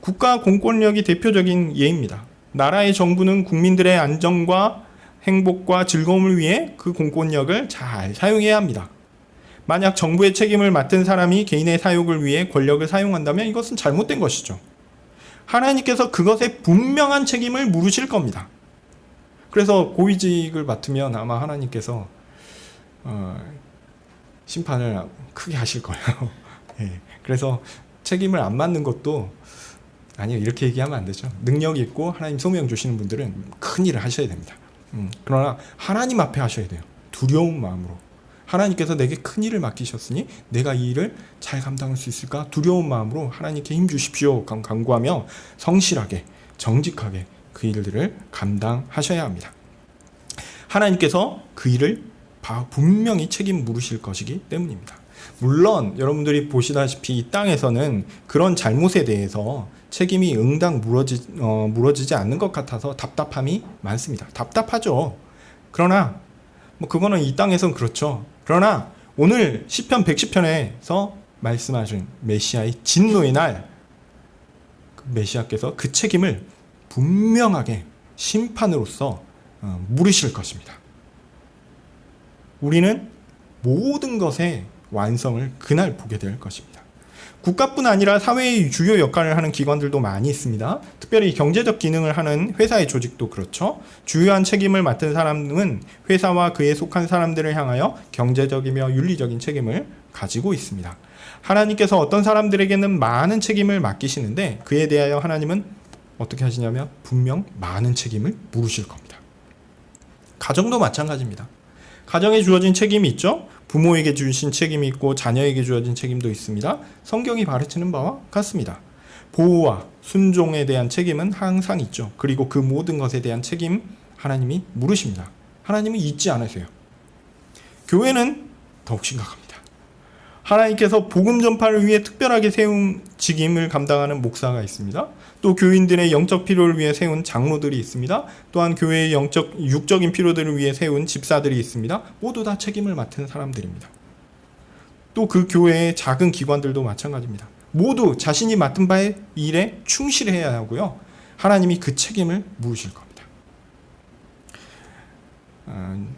국가 공권력이 대표적인 예입니다. 나라의 정부는 국민들의 안정과 행복과 즐거움을 위해 그 공권력을 잘 사용해야 합니다. 만약 정부의 책임을 맡은 사람이 개인의 사욕을 위해 권력을 사용한다면 이것은 잘못된 것이죠. 하나님께서 그것에 분명한 책임을 물으실 겁니다. 그래서 고위직을 맡으면 아마 하나님께서 심판을 크게 하실 거예요. 예. 그래서 책임을 안 맡는 것도 아니요, 이렇게 얘기하면 안 되죠. 능력 있고 하나님 소명 주시는 분들은 큰 일을 하셔야 됩니다. 그러나 하나님 앞에 하셔야 돼요. 두려운 마음으로. 하나님께서 내게 큰 일을 맡기셨으니 내가 이 일을 잘 감당할 수 있을까? 두려운 마음으로 하나님께 힘 주십시오 간구하며 성실하게 정직하게 그 일들을 감당하셔야 합니다. 하나님께서 그 일을 분명히 책임 물으실 것이기 때문입니다. 물론 여러분들이 보시다시피 이 땅에서는 그런 잘못에 대해서 책임이 응당 물어지지 않는 것 같아서 답답함이 많습니다. 답답하죠. 그러나 그거는 이 땅에선 그렇죠. 그러나 오늘 시편 110편에서 말씀하신 메시아의 진노의 날, 메시아께서 그 책임을 분명하게 심판으로서 물으실 것입니다. 우리는 모든 것의 완성을 그날 보게 될 것입니다. 국가뿐 아니라 사회의 주요 역할을 하는 기관들도 많이 있습니다. 특별히 경제적 기능을 하는 회사의 조직도 그렇죠. 주요한 책임을 맡은 사람은 회사와 그에 속한 사람들을 향하여 경제적이며 윤리적인 책임을 가지고 있습니다. 하나님께서 어떤 사람들에게는 많은 책임을 맡기시는데 그에 대하여 하나님은 어떻게 하시냐면 분명 많은 책임을 물으실 겁니다. 가정도 마찬가지입니다. 가정에 주어진 책임이 있죠. 부모에게 주신 책임이 있고 자녀에게 주어진 책임도 있습니다. 성경이 가르치는 바와 같습니다. 보호와 순종에 대한 책임은 항상 있죠. 그리고 그 모든 것에 대한 책임 하나님이 물으십니다. 하나님은 잊지 않으세요. 교회는 더욱 심각합니다. 하나님께서 복음 전파를 위해 특별하게 세운 직임을 감당하는 목사가 있습니다. 또 교인들의 영적 필요를 위해 세운 장로들이 있습니다. 또한 교회의 육적인 필요들을 위해 세운 집사들이 있습니다. 모두 다 책임을 맡은 사람들입니다. 또 그 교회의 작은 기관들도 마찬가지입니다. 모두 자신이 맡은 바의 일에 충실해야 하고요. 하나님이 그 책임을 물으실 겁니다.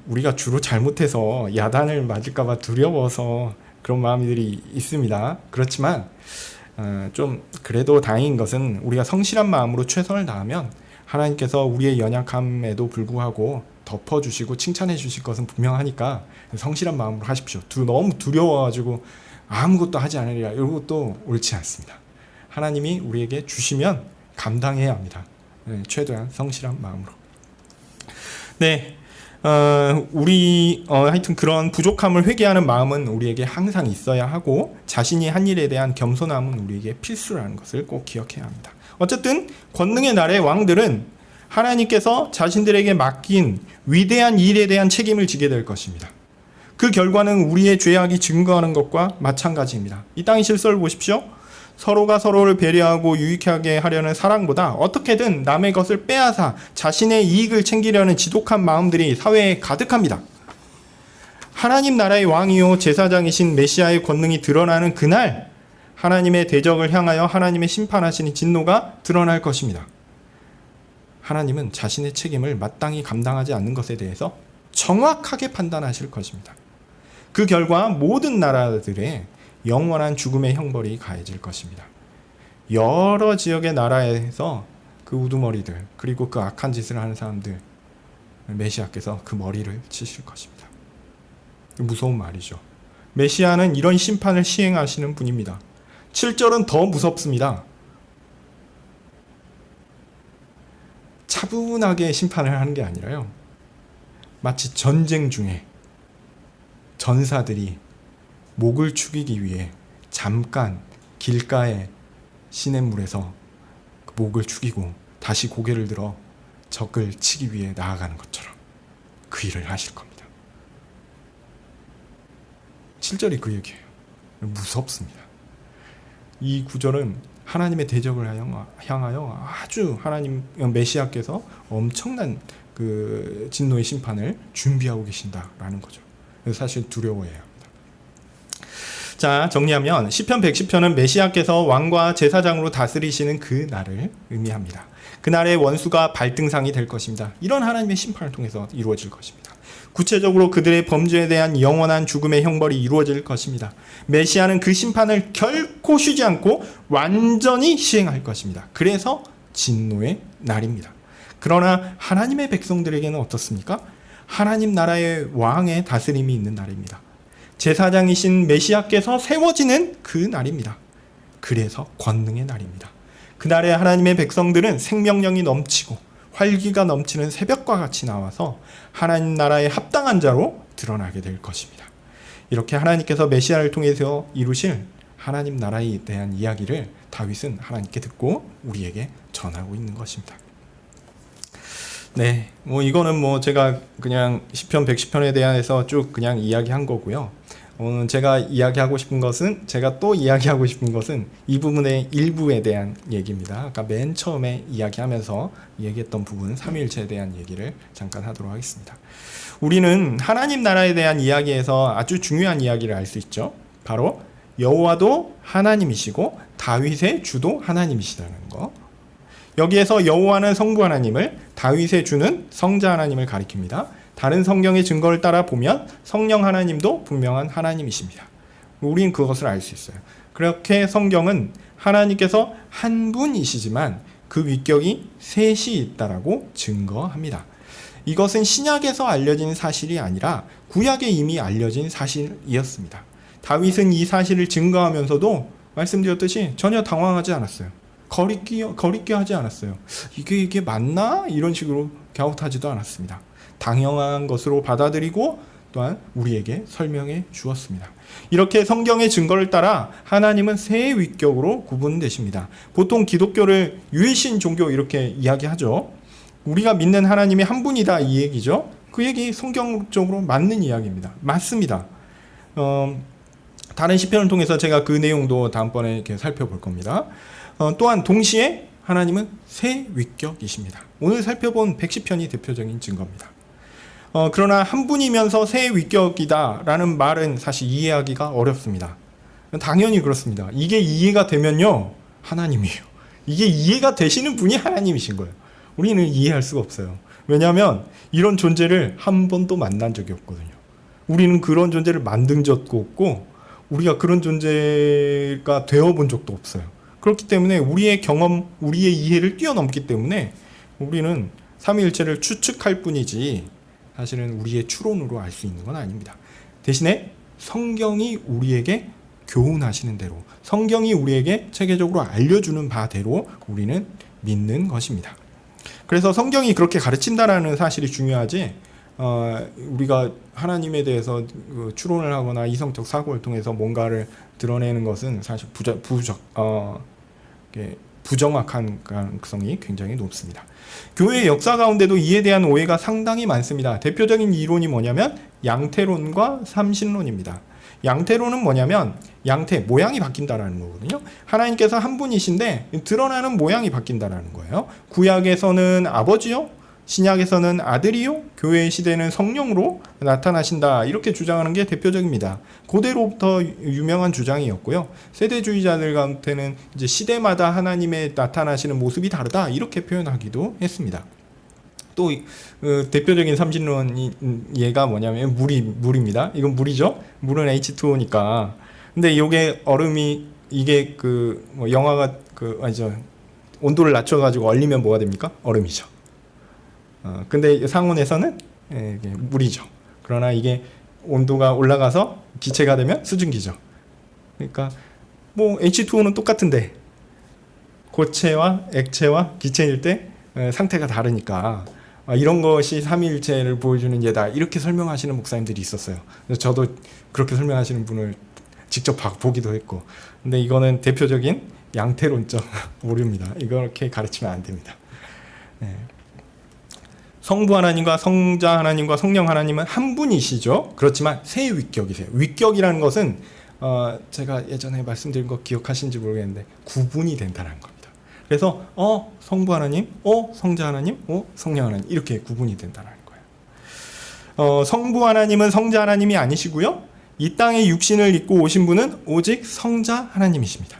우리가 주로 잘못해서 야단을 맞을까 봐 두려워서 그런 마음들이 있습니다. 그렇지만 좀 그래도 다행인 것은 우리가 성실한 마음으로 최선을 다하면 하나님께서 우리의 연약함에도 불구하고 덮어주시고 칭찬해 주실 것은 분명하니까 성실한 마음으로 하십시오. 너무 두려워가지고 아무것도 하지 않으리라 이런 것도 옳지 않습니다. 하나님이 우리에게 주시면 감당해야 합니다. 네, 최대한 성실한 마음으로. 네, 하여튼 그런 부족함을 회개하는 마음은 우리에게 항상 있어야 하고, 자신이 한 일에 대한 겸손함은 우리에게 필수라는 것을 꼭 기억해야 합니다. 어쨌든 권능의 나라의 왕들은 하나님께서 자신들에게 맡긴 위대한 일에 대한 책임을 지게 될 것입니다. 그 결과는 우리의 죄악이 증거하는 것과 마찬가지입니다. 이 땅의 질서를 보십시오. 서로가 서로를 배려하고 유익하게 하려는 사랑보다 어떻게든 남의 것을 빼앗아 자신의 이익을 챙기려는 지독한 마음들이 사회에 가득합니다. 하나님 나라의 왕이요 제사장이신 메시아의 권능이 드러나는 그날, 하나님의 대적을 향하여 하나님의 심판하시는 진노가 드러날 것입니다. 하나님은 자신의 책임을 마땅히 감당하지 않는 것에 대해서 정확하게 판단하실 것입니다. 그 결과 모든 나라들의 영원한 죽음의 형벌이 가해질 것입니다. 여러 지역의 나라에서 그 우두머리들, 그리고 그 악한 짓을 하는 사람들, 메시아께서 그 머리를 치실 것입니다. 무서운 말이죠. 메시아는 이런 심판을 시행하시는 분입니다. 7절은 더 무섭습니다. 차분하게 심판을 하는 게 아니라요, 마치 전쟁 중에 전사들이 목을 축이기 위해 잠깐 길가의 시냇물에서 목을 축이고 다시 고개를 들어 적을 치기 위해 나아가는 것처럼 그 일을 하실 겁니다. 7절이 그 얘기예요. 무섭습니다. 이 구절은 하나님의 대적을 향하여 아주 하나님 메시아께서 엄청난 그 진노의 심판을 준비하고 계신다라는 거죠. 그래서 사실 두려워해야 합니다. 자, 정리하면 시편 110편은 메시아께서 왕과 제사장으로 다스리시는 그 날을 의미합니다. 그날의 원수가 발등상이 될 것입니다. 이런 하나님의 심판을 통해서 이루어질 것입니다. 구체적으로 그들의 범죄에 대한 영원한 죽음의 형벌이 이루어질 것입니다. 메시아는 그 심판을 결코 쉬지 않고 완전히 시행할 것입니다. 그래서 진노의 날입니다. 그러나 하나님의 백성들에게는 어떻습니까? 하나님 나라의 왕의 다스림이 있는 날입니다. 제사장이신 메시아께서 세워지는 그 날입니다. 그래서 권능의 날입니다. 그날에 하나님의 백성들은 생명력이 넘치고 활기가 넘치는 새벽과 같이 나와서 하나님 나라에 합당한 자로 드러나게 될 것입니다. 이렇게 하나님께서 메시아를 통해서 이루실 하나님 나라에 대한 이야기를 다윗은 하나님께 듣고 우리에게 전하고 있는 것입니다. 네, 이거는 제가 그냥 시편 110편에 대해서 쭉 그냥 이야기한 거고요. 오늘 제가 이야기하고 싶은 것은, 제가 또 이야기하고 싶은 것은 이 부분의 일부에 대한 얘기입니다. 아까 맨 처음에 이야기하면서 얘기했던 부분, 삼위일체에 대한 얘기를 잠깐 하도록 하겠습니다. 우리는 하나님 나라에 대한 이야기에서 아주 중요한 이야기를 알 수 있죠. 바로 여호와도 하나님이시고 다윗의 주도 하나님이시다는 거. 여기에서 여호와는 성부 하나님을, 다윗의 주는 성자 하나님을 가리킵니다. 다른 성경의 증거를 따라 보면 성령 하나님도 분명한 하나님이십니다. 우린 그것을 알 수 있어요. 그렇게 성경은 하나님께서 한 분이시지만 그 위격이 셋이 있다라고 증거합니다. 이것은 신약에서 알려진 사실이 아니라 구약에 이미 알려진 사실이었습니다. 다윗은 이 사실을 증거하면서도 말씀드렸듯이 전혀 당황하지 않았어요. 거리끼 하지 않았어요. 이게 맞나? 이런 식으로 갸웃하지도 않았습니다. 당연한 것으로 받아들이고 또한 우리에게 설명해 주었습니다. 이렇게 성경의 증거를 따라 하나님은 세 위격으로 구분되십니다. 보통 기독교를 유일신 종교 이렇게 이야기하죠. 우리가 믿는 하나님이 한 분이다 이 얘기죠. 그 얘기 성경적으로 맞는 이야기입니다. 맞습니다. 다른 시편을 통해서 제가 그 내용도 다음번에 이렇게 살펴볼 겁니다. 또한 동시에 하나님은 세 위격이십니다. 오늘 살펴본 110편이 대표적인 증거입니다. 그러나 한 분이면서 세 위격이다라는 말은 사실 이해하기가 어렵습니다. 당연히 그렇습니다. 이게 이해가 되면요, 하나님이에요. 이게 이해가 되시는 분이 하나님이신 거예요. 우리는 이해할 수가 없어요. 왜냐하면 이런 존재를 한 번도 만난 적이 없거든요. 우리는 그런 존재를 만든 적도 없고 우리가 그런 존재가 되어본 적도 없어요. 그렇기 때문에 우리의 경험, 우리의 이해를 뛰어넘기 때문에 우리는 삼위일체를 추측할 뿐이지 사실은 우리의 추론으로 알 수 있는 건 아닙니다. 대신에 성경이 우리에게 교훈하시는 대로, 성경이 우리에게 체계적으로 알려주는 바대로 우리는 믿는 것입니다. 그래서 성경이 그렇게 가르친다라는 사실이 중요하지, 우리가 하나님에 대해서 추론을 하거나 이성적 사고를 통해서 뭔가를 드러내는 것은 사실 부정확한 가능성이 굉장히 높습니다. 교회의 역사 가운데도 이에 대한 오해가 상당히 많습니다. 대표적인 이론이 뭐냐면 양태론과 삼신론입니다. 양태론은 뭐냐면 양태, 모양이 바뀐다라는 거거든요. 하나님께서 한 분이신데 드러나는 모양이 바뀐다라는 거예요. 구약에서는 아버지요, 신약에서는 아들이요, 교회의 시대는 성령으로 나타나신다, 이렇게 주장하는 게 대표적입니다. 고대로부터 유명한 주장이었고요. 세대주의자들 가운데는 이제 시대마다 하나님의 나타나시는 모습이 다르다, 이렇게 표현하기도 했습니다. 또 대표적인 삼신론 얘가 뭐냐면 물입니다. 이건 물이죠. 물은 H2O니까. 근데 이게 얼음이, 이게 영화가 아니죠, 온도를 낮춰가지고 얼리면 뭐가 됩니까? 얼음이죠. 근데 상온에서는 이게 물이죠. 그러나 이게 온도가 올라가서 기체가 되면 수증기죠. 그러니까 뭐 H2O는 똑같은데 고체와 액체와 기체일 때 상태가 다르니까 이런 것이 삼위일체를 보여주는 예다, 이렇게 설명하시는 목사님들이 있었어요. 그래서 저도 그렇게 설명하시는 분을 직접 보기도 했고, 근데 이거는 대표적인 양태론적 오류입니다. 이렇게 가르치면 안 됩니다. 네. 성부 하나님과 성자 하나님과 성령 하나님은 한 분이시죠. 그렇지만 세 위격이세요. 위격이라는 것은 제가 예전에 말씀드린 거 기억하시는지 모르겠는데 구분이 된다는 겁니다. 그래서 성부 하나님, 성자 하나님, 성령 하나님, 이렇게 구분이 된다는 거예요. 성부 하나님은 성자 하나님이 아니시고요. 이 땅에 육신을 입고 오신 분은 오직 성자 하나님이십니다.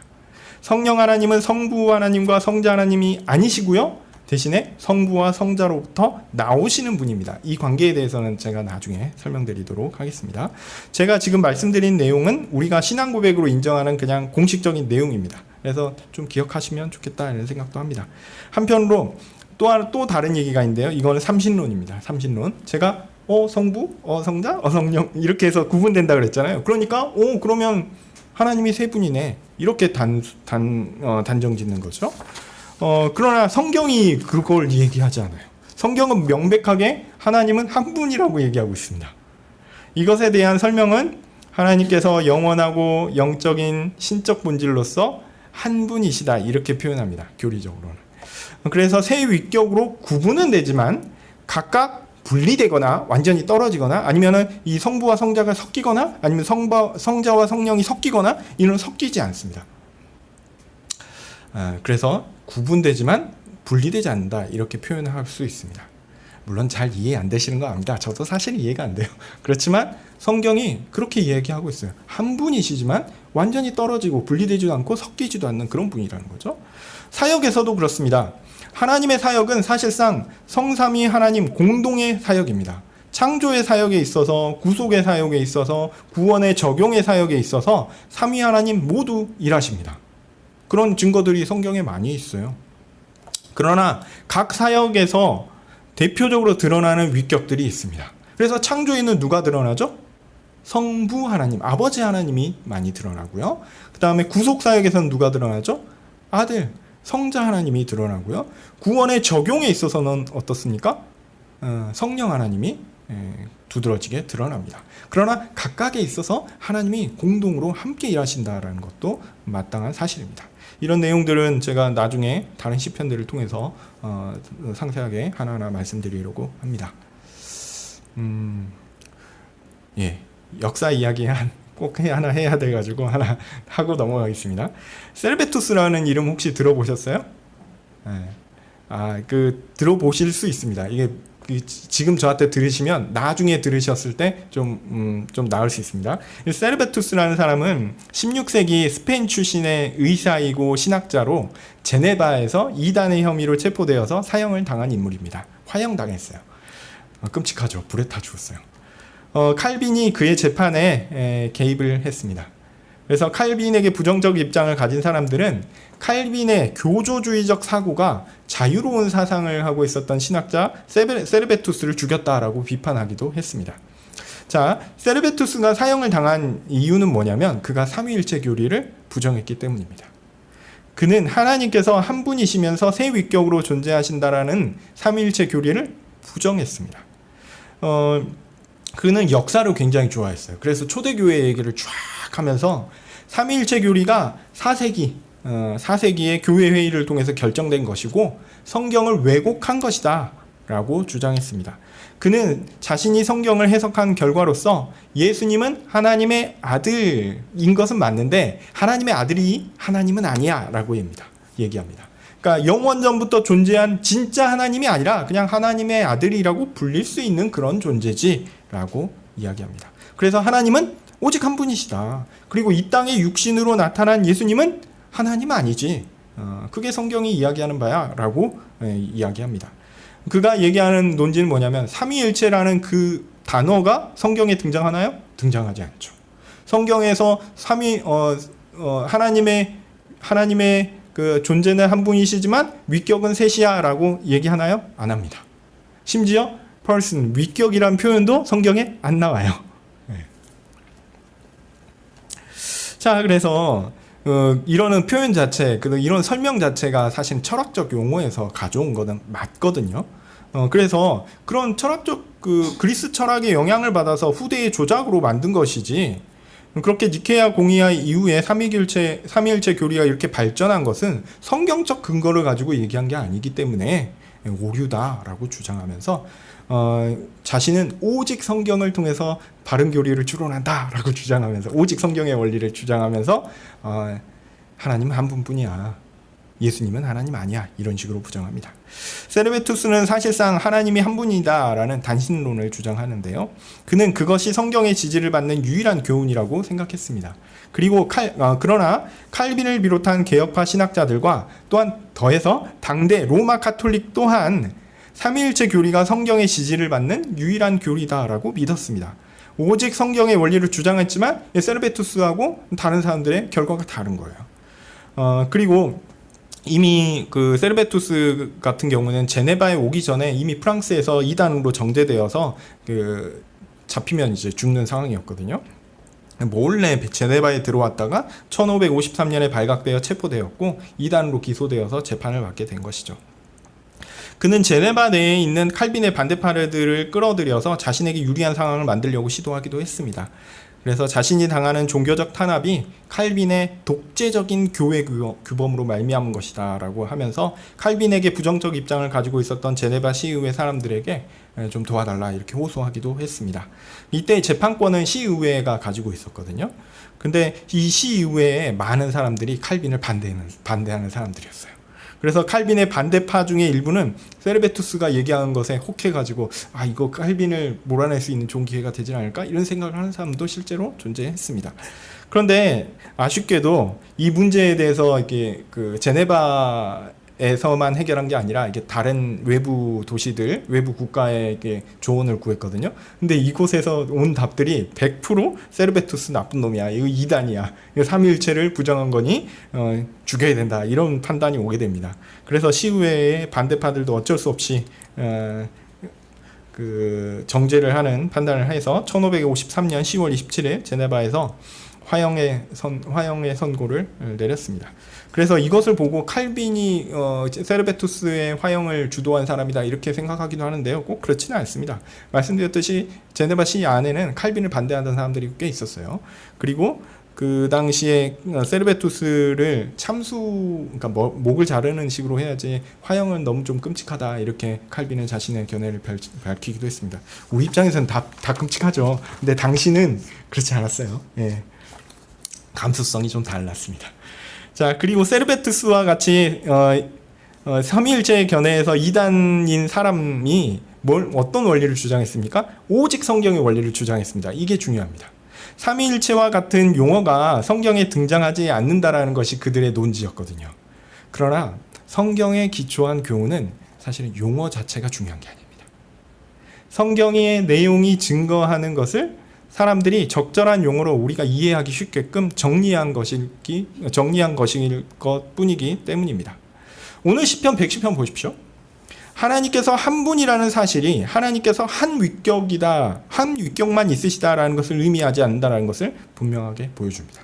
성령 하나님은 성부 하나님과 성자 하나님이 아니시고요. 대신에 성부와 성자로부터 나오시는 분입니다. 이 관계에 대해서는 제가 나중에 설명드리도록 하겠습니다. 제가 지금 말씀드린 내용은 우리가 신앙 고백으로 인정하는 그냥 공식적인 내용입니다. 그래서 좀 기억하시면 좋겠다는 생각도 합니다. 한편으로 또 다른 얘기가 있는데요. 이거는 삼신론입니다. 삼신론. 제가 성부, 성자, 성령 이렇게 해서 구분된다 그랬잖아요. 그러니까 그러면 하나님이 세 분이네, 이렇게 단정 짓는 거죠. 그러나 성경이 그걸 얘기하지 않아요. 성경은 명백하게 하나님은 한 분이라고 얘기하고 있습니다. 이것에 대한 설명은 하나님께서 영원하고 영적인 신적 본질로서 한 분이시다, 이렇게 표현합니다. 교리적으로는. 그래서 세 위격으로 구분은 되지만 각각 분리되거나 완전히 떨어지거나 아니면은 이 성부와 성자가 섞이거나 아니면 성자와 성령이 섞이거나 이는 섞이지 않습니다. 그래서 구분되지만 분리되지 않는다, 이렇게 표현할 수 있습니다. 물론 잘 이해 안 되시는 거 압니다. 저도 사실 이해가 안 돼요. 그렇지만 성경이 그렇게 이야기하고 있어요. 한 분이시지만 완전히 떨어지고 분리되지도 않고 섞이지도 않는 그런 분이라는 거죠. 사역에서도 그렇습니다. 하나님의 사역은 사실상 성삼위 하나님 공동의 사역입니다. 창조의 사역에 있어서, 구속의 사역에 있어서, 구원의 적용의 사역에 있어서 삼위 하나님 모두 일하십니다. 그런 증거들이 성경에 많이 있어요. 그러나 각 사역에서 대표적으로 드러나는 위격들이 있습니다. 그래서 창조에는 누가 드러나죠? 성부 하나님, 아버지 하나님이 많이 드러나고요. 그 다음에 구속 사역에서는 누가 드러나죠? 아들, 성자 하나님이 드러나고요. 구원의 적용에 있어서는 어떻습니까? 성령 하나님이 두드러지게 드러납니다. 그러나 각각에 있어서 하나님이 공동으로 함께 일하신다라는 것도 마땅한 사실입니다. 이런 내용들은 제가 나중에 다른 시편들을 통해서 상세하게 하나하나 말씀드리려고 합니다. 역사 이야기 꼭 하나 해야 돼가지고 하나 하고 넘어가겠습니다. 셀베투스라는 이름 혹시 들어보셨어요? 들어보실 수 있습니다. 이게 지금 저한테 들으시면 나중에 들으셨을 때 좀 나을 수 있습니다. 셀베투스라는 사람은 16세기 스페인 출신의 의사이고 신학자로 제네바에서 이단의 혐의로 체포되어서 사형을 당한 인물입니다. 화형당했어요. 끔찍하죠. 불에 타 죽었어요. 칼빈이 그의 재판에 개입을 했습니다. 그래서 칼빈에게 부정적 입장을 가진 사람들은 칼빈의 교조주의적 사고가 자유로운 사상을 하고 있었던 신학자 세르베투스를 죽였다라고 비판하기도 했습니다. 자, 세르베투스가 사형을 당한 이유는 뭐냐면 그가 삼위일체 교리를 부정했기 때문입니다. 그는 하나님께서 한 분이시면서 세 위격으로 존재하신다라는 삼위일체 교리를 부정했습니다. 그는 역사를 굉장히 좋아했어요. 그래서 초대교회 얘기를 쫙 하면서 삼위일체 교리가 4세기의 교회 회의를 통해서 결정된 것이고 성경을 왜곡한 것이다 라고 주장했습니다. 그는 자신이 성경을 해석한 결과로서 예수님은 하나님의 아들인 것은 맞는데 하나님의 아들이 하나님은 아니야 라고 얘기합니다. 그러니까 영원전부터 존재한 진짜 하나님이 아니라 그냥 하나님의 아들이라고 불릴 수 있는 그런 존재지 라고 이야기합니다. 그래서 하나님은 오직 한 분이시다. 그리고 이 땅에 육신으로 나타난 예수님은 하나님 아니지. 그게 성경이 이야기하는 바야 라고 이야기합니다. 그가 얘기하는 논지는 뭐냐면 삼위일체라는 그 단어가 성경에 등장하나요? 등장하지 않죠. 성경에서 하나님의 그 존재는 한 분이시지만 위격은 셋이야라고 얘기하나요? 안 합니다. 심지어 person, 위격이란 표현도 성경에 안 나와요. 네. 자, 그래서 이런 표현 자체, 이런 설명 자체가 사실 철학적 용어에서 가져온 거는 맞거든요. 그래서 그런 철학적 그리스 철학의 영향을 받아서 후대의 조작으로 만든 것이지, 그렇게 니케아 공의화 이후에 삼위일체 교리가 이렇게 발전한 것은 성경적 근거를 가지고 얘기한 게 아니기 때문에 오류다라고 주장하면서 자신은 오직 성경을 통해서 바른 교리를 추론한다라고 주장하면서, 오직 성경의 원리를 주장하면서 하나님은 한 분뿐이야, 예수님은 하나님 아니야, 이런 식으로 부정합니다. 세르베투스는 사실상 하나님이 한 분이다라는 단신론을 주장하는데요. 그는 그것이 성경의 지지를 받는 유일한 교훈이라고 생각했습니다. 그리고 그러나 칼빈을 비롯한 개혁파 신학자들과 또한 더해서 당대 로마 카톨릭 또한 삼위일체 교리가 성경의 지지를 받는 유일한 교리다라고 믿었습니다. 오직 성경의 원리를 주장했지만 세르베투스하고 다른 사람들의 결과가 다른 거예요. 그리고 이미 그 세르베투스 같은 경우는 제네바에 오기 전에 이미 프랑스에서 이단으로 정제되어서 잡히면 이제 죽는 상황이었거든요. 몰래 제네바에 들어왔다가 1553년에 발각되어 체포되었고 이단으로 기소되어서 재판을 받게 된 것이죠. 그는 제네바 내에 있는 칼빈의 반대파들을 끌어들여서 자신에게 유리한 상황을 만들려고 시도하기도 했습니다. 그래서 자신이 당하는 종교적 탄압이 칼빈의 독재적인 교회 규범으로 말미암은 것이다 라고 하면서 칼빈에게 부정적 입장을 가지고 있었던 제네바 시의회 사람들에게 좀 도와달라 이렇게 호소하기도 했습니다. 이때 재판권은 시의회가 가지고 있었거든요. 근데 이 시의회에 많은 사람들이 칼빈을 반대하는 사람들이었어요. 그래서 칼빈의 반대파 중에 일부는 세르베투스가 얘기하는 것에 혹해가지고 이거 칼빈을 몰아낼 수 있는 좋은 기회가 되지 않을까 이런 생각을 하는 사람도 실제로 존재했습니다. 그런데 아쉽게도 이 문제에 대해서 이렇게 제네바에서만 해결한 게 아니라 이게 다른 외부 도시들, 외부 국가에게 조언을 구했거든요. 근데 이곳에서 온 답들이 100% 세르베투스 나쁜 놈이야, 이거 이단이야, 이거 삼위일체를 부정한 거니 죽여야 된다, 이런 판단이 오게 됩니다. 그래서 시의회의 반대파들도 어쩔 수 없이 정제를 하는 판단을 해서 1553년 10월 27일 제네바에서 화형의 선고를 내렸습니다. 그래서 이것을 보고 칼빈이 세르베투스의 화형을 주도한 사람이다 이렇게 생각하기도 하는데요. 꼭 그렇지는 않습니다. 말씀드렸듯이 제네바 시 안에는 칼빈을 반대하던 사람들이 꽤 있었어요. 그리고 그 당시에 세르베투스를 그러니까 목을 자르는 식으로 해야지 화형은 너무 좀 끔찍하다 이렇게 칼빈은 자신의 견해를 밝히기도 했습니다. 우리 입장에서는 다 끔찍하죠. 근데 당시는 그렇지 않았어요. 예. 감수성이 좀 달랐습니다. 자, 그리고 세르베투스와 같이 삼위일체의 견해에서 이단인 사람이 어떤 원리를 주장했습니까? 오직 성경의 원리를 주장했습니다. 이게 중요합니다. 삼위일체와 같은 용어가 성경에 등장하지 않는다라는 것이 그들의 논지였거든요. 그러나 성경에 기초한 교훈은 사실은 용어 자체가 중요한 게 아닙니다. 성경의 내용이 증거하는 것을 사람들이 적절한 용어로 우리가 이해하기 쉽게끔 정리한 것일 것 뿐이기 때문입니다. 오늘 시편 110편 보십시오. 하나님께서 한 분이라는 사실이 하나님께서 한 위격이다, 한 위격만 있으시다라는 것을 의미하지 않는다라는 것을 분명하게 보여줍니다.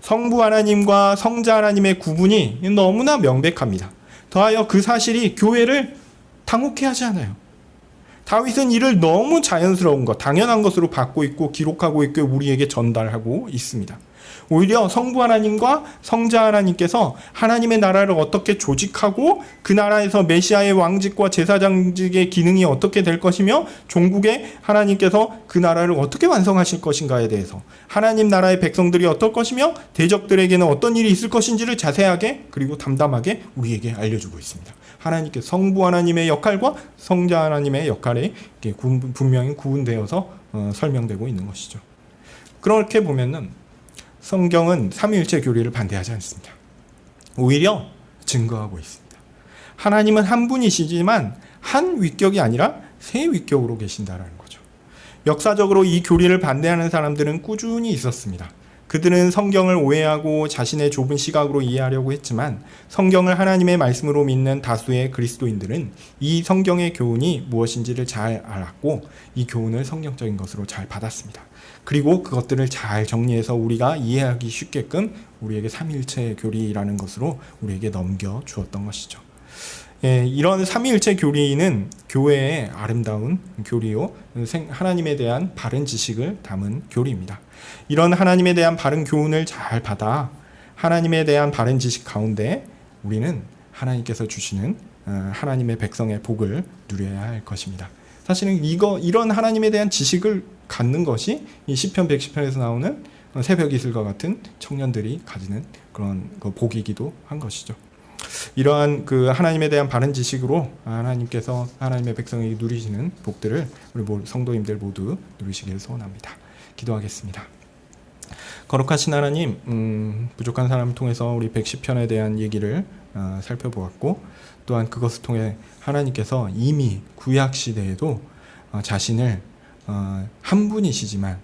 성부 하나님과 성자 하나님의 구분이 너무나 명백합니다. 더하여 그 사실이 교회를 당혹해 하지 않아요. 다윗은 이를 너무 자연스러운 것, 당연한 것으로 받고 있고 기록하고 있고 우리에게 전달하고 있습니다. 오히려 성부 하나님과 성자 하나님께서 하나님의 나라를 어떻게 조직하고 그 나라에서 메시아의 왕직과 제사장직의 기능이 어떻게 될 것이며 종국에 하나님께서 그 나라를 어떻게 완성하실 것인가에 대해서 하나님 나라의 백성들이 어떨 것이며 대적들에게는 어떤 일이 있을 것인지를 자세하게 그리고 담담하게 우리에게 알려주고 있습니다. 하나님께서 성부 하나님의 역할과 성자 하나님의 역할이 분명히 구분되어서 설명되고 있는 것이죠. 그렇게 보면은 성경은 삼위일체 교리를 반대하지 않습니다. 오히려 증거하고 있습니다. 하나님은 한 분이시지만 한 위격이 아니라 세 위격으로 계신다라는 거죠. 역사적으로 이 교리를 반대하는 사람들은 꾸준히 있었습니다. 그들은 성경을 오해하고 자신의 좁은 시각으로 이해하려고 했지만 성경을 하나님의 말씀으로 믿는 다수의 그리스도인들은 이 성경의 교훈이 무엇인지를 잘 알았고 이 교훈을 성경적인 것으로 잘 받았습니다. 그리고 그것들을 잘 정리해서 우리가 이해하기 쉽게끔 우리에게 삼위일체 교리라는 것으로 우리에게 넘겨주었던 것이죠. 이런 삼위일체 교리는 교회의 아름다운 교리요, 하나님에 대한 바른 지식을 담은 교리입니다. 이런 하나님에 대한 바른 교훈을 잘 받아 하나님에 대한 바른 지식 가운데 우리는 하나님께서 주시는 하나님의 백성의 복을 누려야 할 것입니다. 사실은 이런 하나님에 대한 지식을 갖는 것이 이 시편 110편에서 나오는 새벽 이슬과 같은 청년들이 가지는 그런 복이기도 한 것이죠. 이러한 그 하나님에 대한 바른 지식으로 하나님께서 하나님의 백성이 누리시는 복들을 우리 성도님들 모두 누리시길 소원합니다. 기도하겠습니다. 거룩하신 하나님, 부족한 사람을 통해서 우리 110편에 대한 얘기를 살펴보았고 또한 그것을 통해 하나님께서 이미 구약 시대에도 자신을 한 분이시지만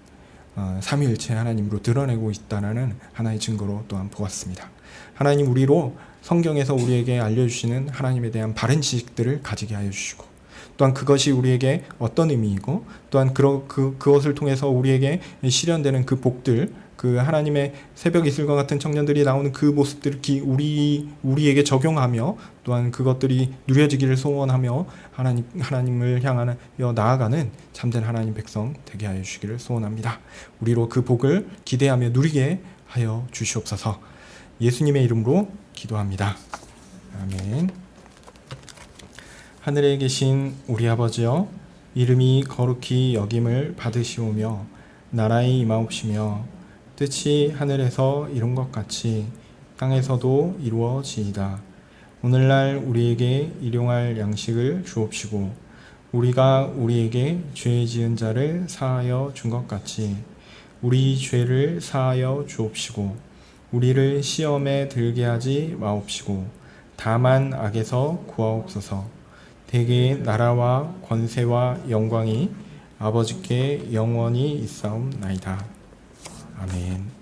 삼위일체 하나님으로 드러내고 있다는 하나의 증거로 또한 보았습니다. 하나님, 우리로 성경에서 우리에게 알려주시는 하나님에 대한 바른 지식들을 가지게 하여 주시고 또한 그것이 우리에게 어떤 의미이고 또한 그것을 통해서 우리에게 실현되는 그 복들, 그 하나님의 새벽 이슬과 같은 청년들이 나오는 그 모습들을 우리에게 적용하며 또한 그것들이 누려지기를 소원하며 하나님을 향하여 나아가는 참된 하나님 백성 되게 하여 주시기를 소원합니다. 우리로 그 복을 기대하며 누리게 하여 주시옵소서. 예수님의 이름으로 기도합니다. 아멘. 하늘에 계신 우리 아버지여, 이름이 거룩히 여김을 받으시오며 나라의 임하옵시며 뜻이 하늘에서 이룬 것 같이 땅에서도 이루어지이다. 오늘날 우리에게 일용할 양식을 주옵시고 우리가 우리에게 죄 지은 자를 사하여 준 것 같이 우리 죄를 사하여 주옵시고 우리를 시험에 들게 하지 마옵시고 다만 악에서 구하옵소서. 대개 나라와 권세와 영광이 아버지께 영원히 있사옵나이다. 아멘.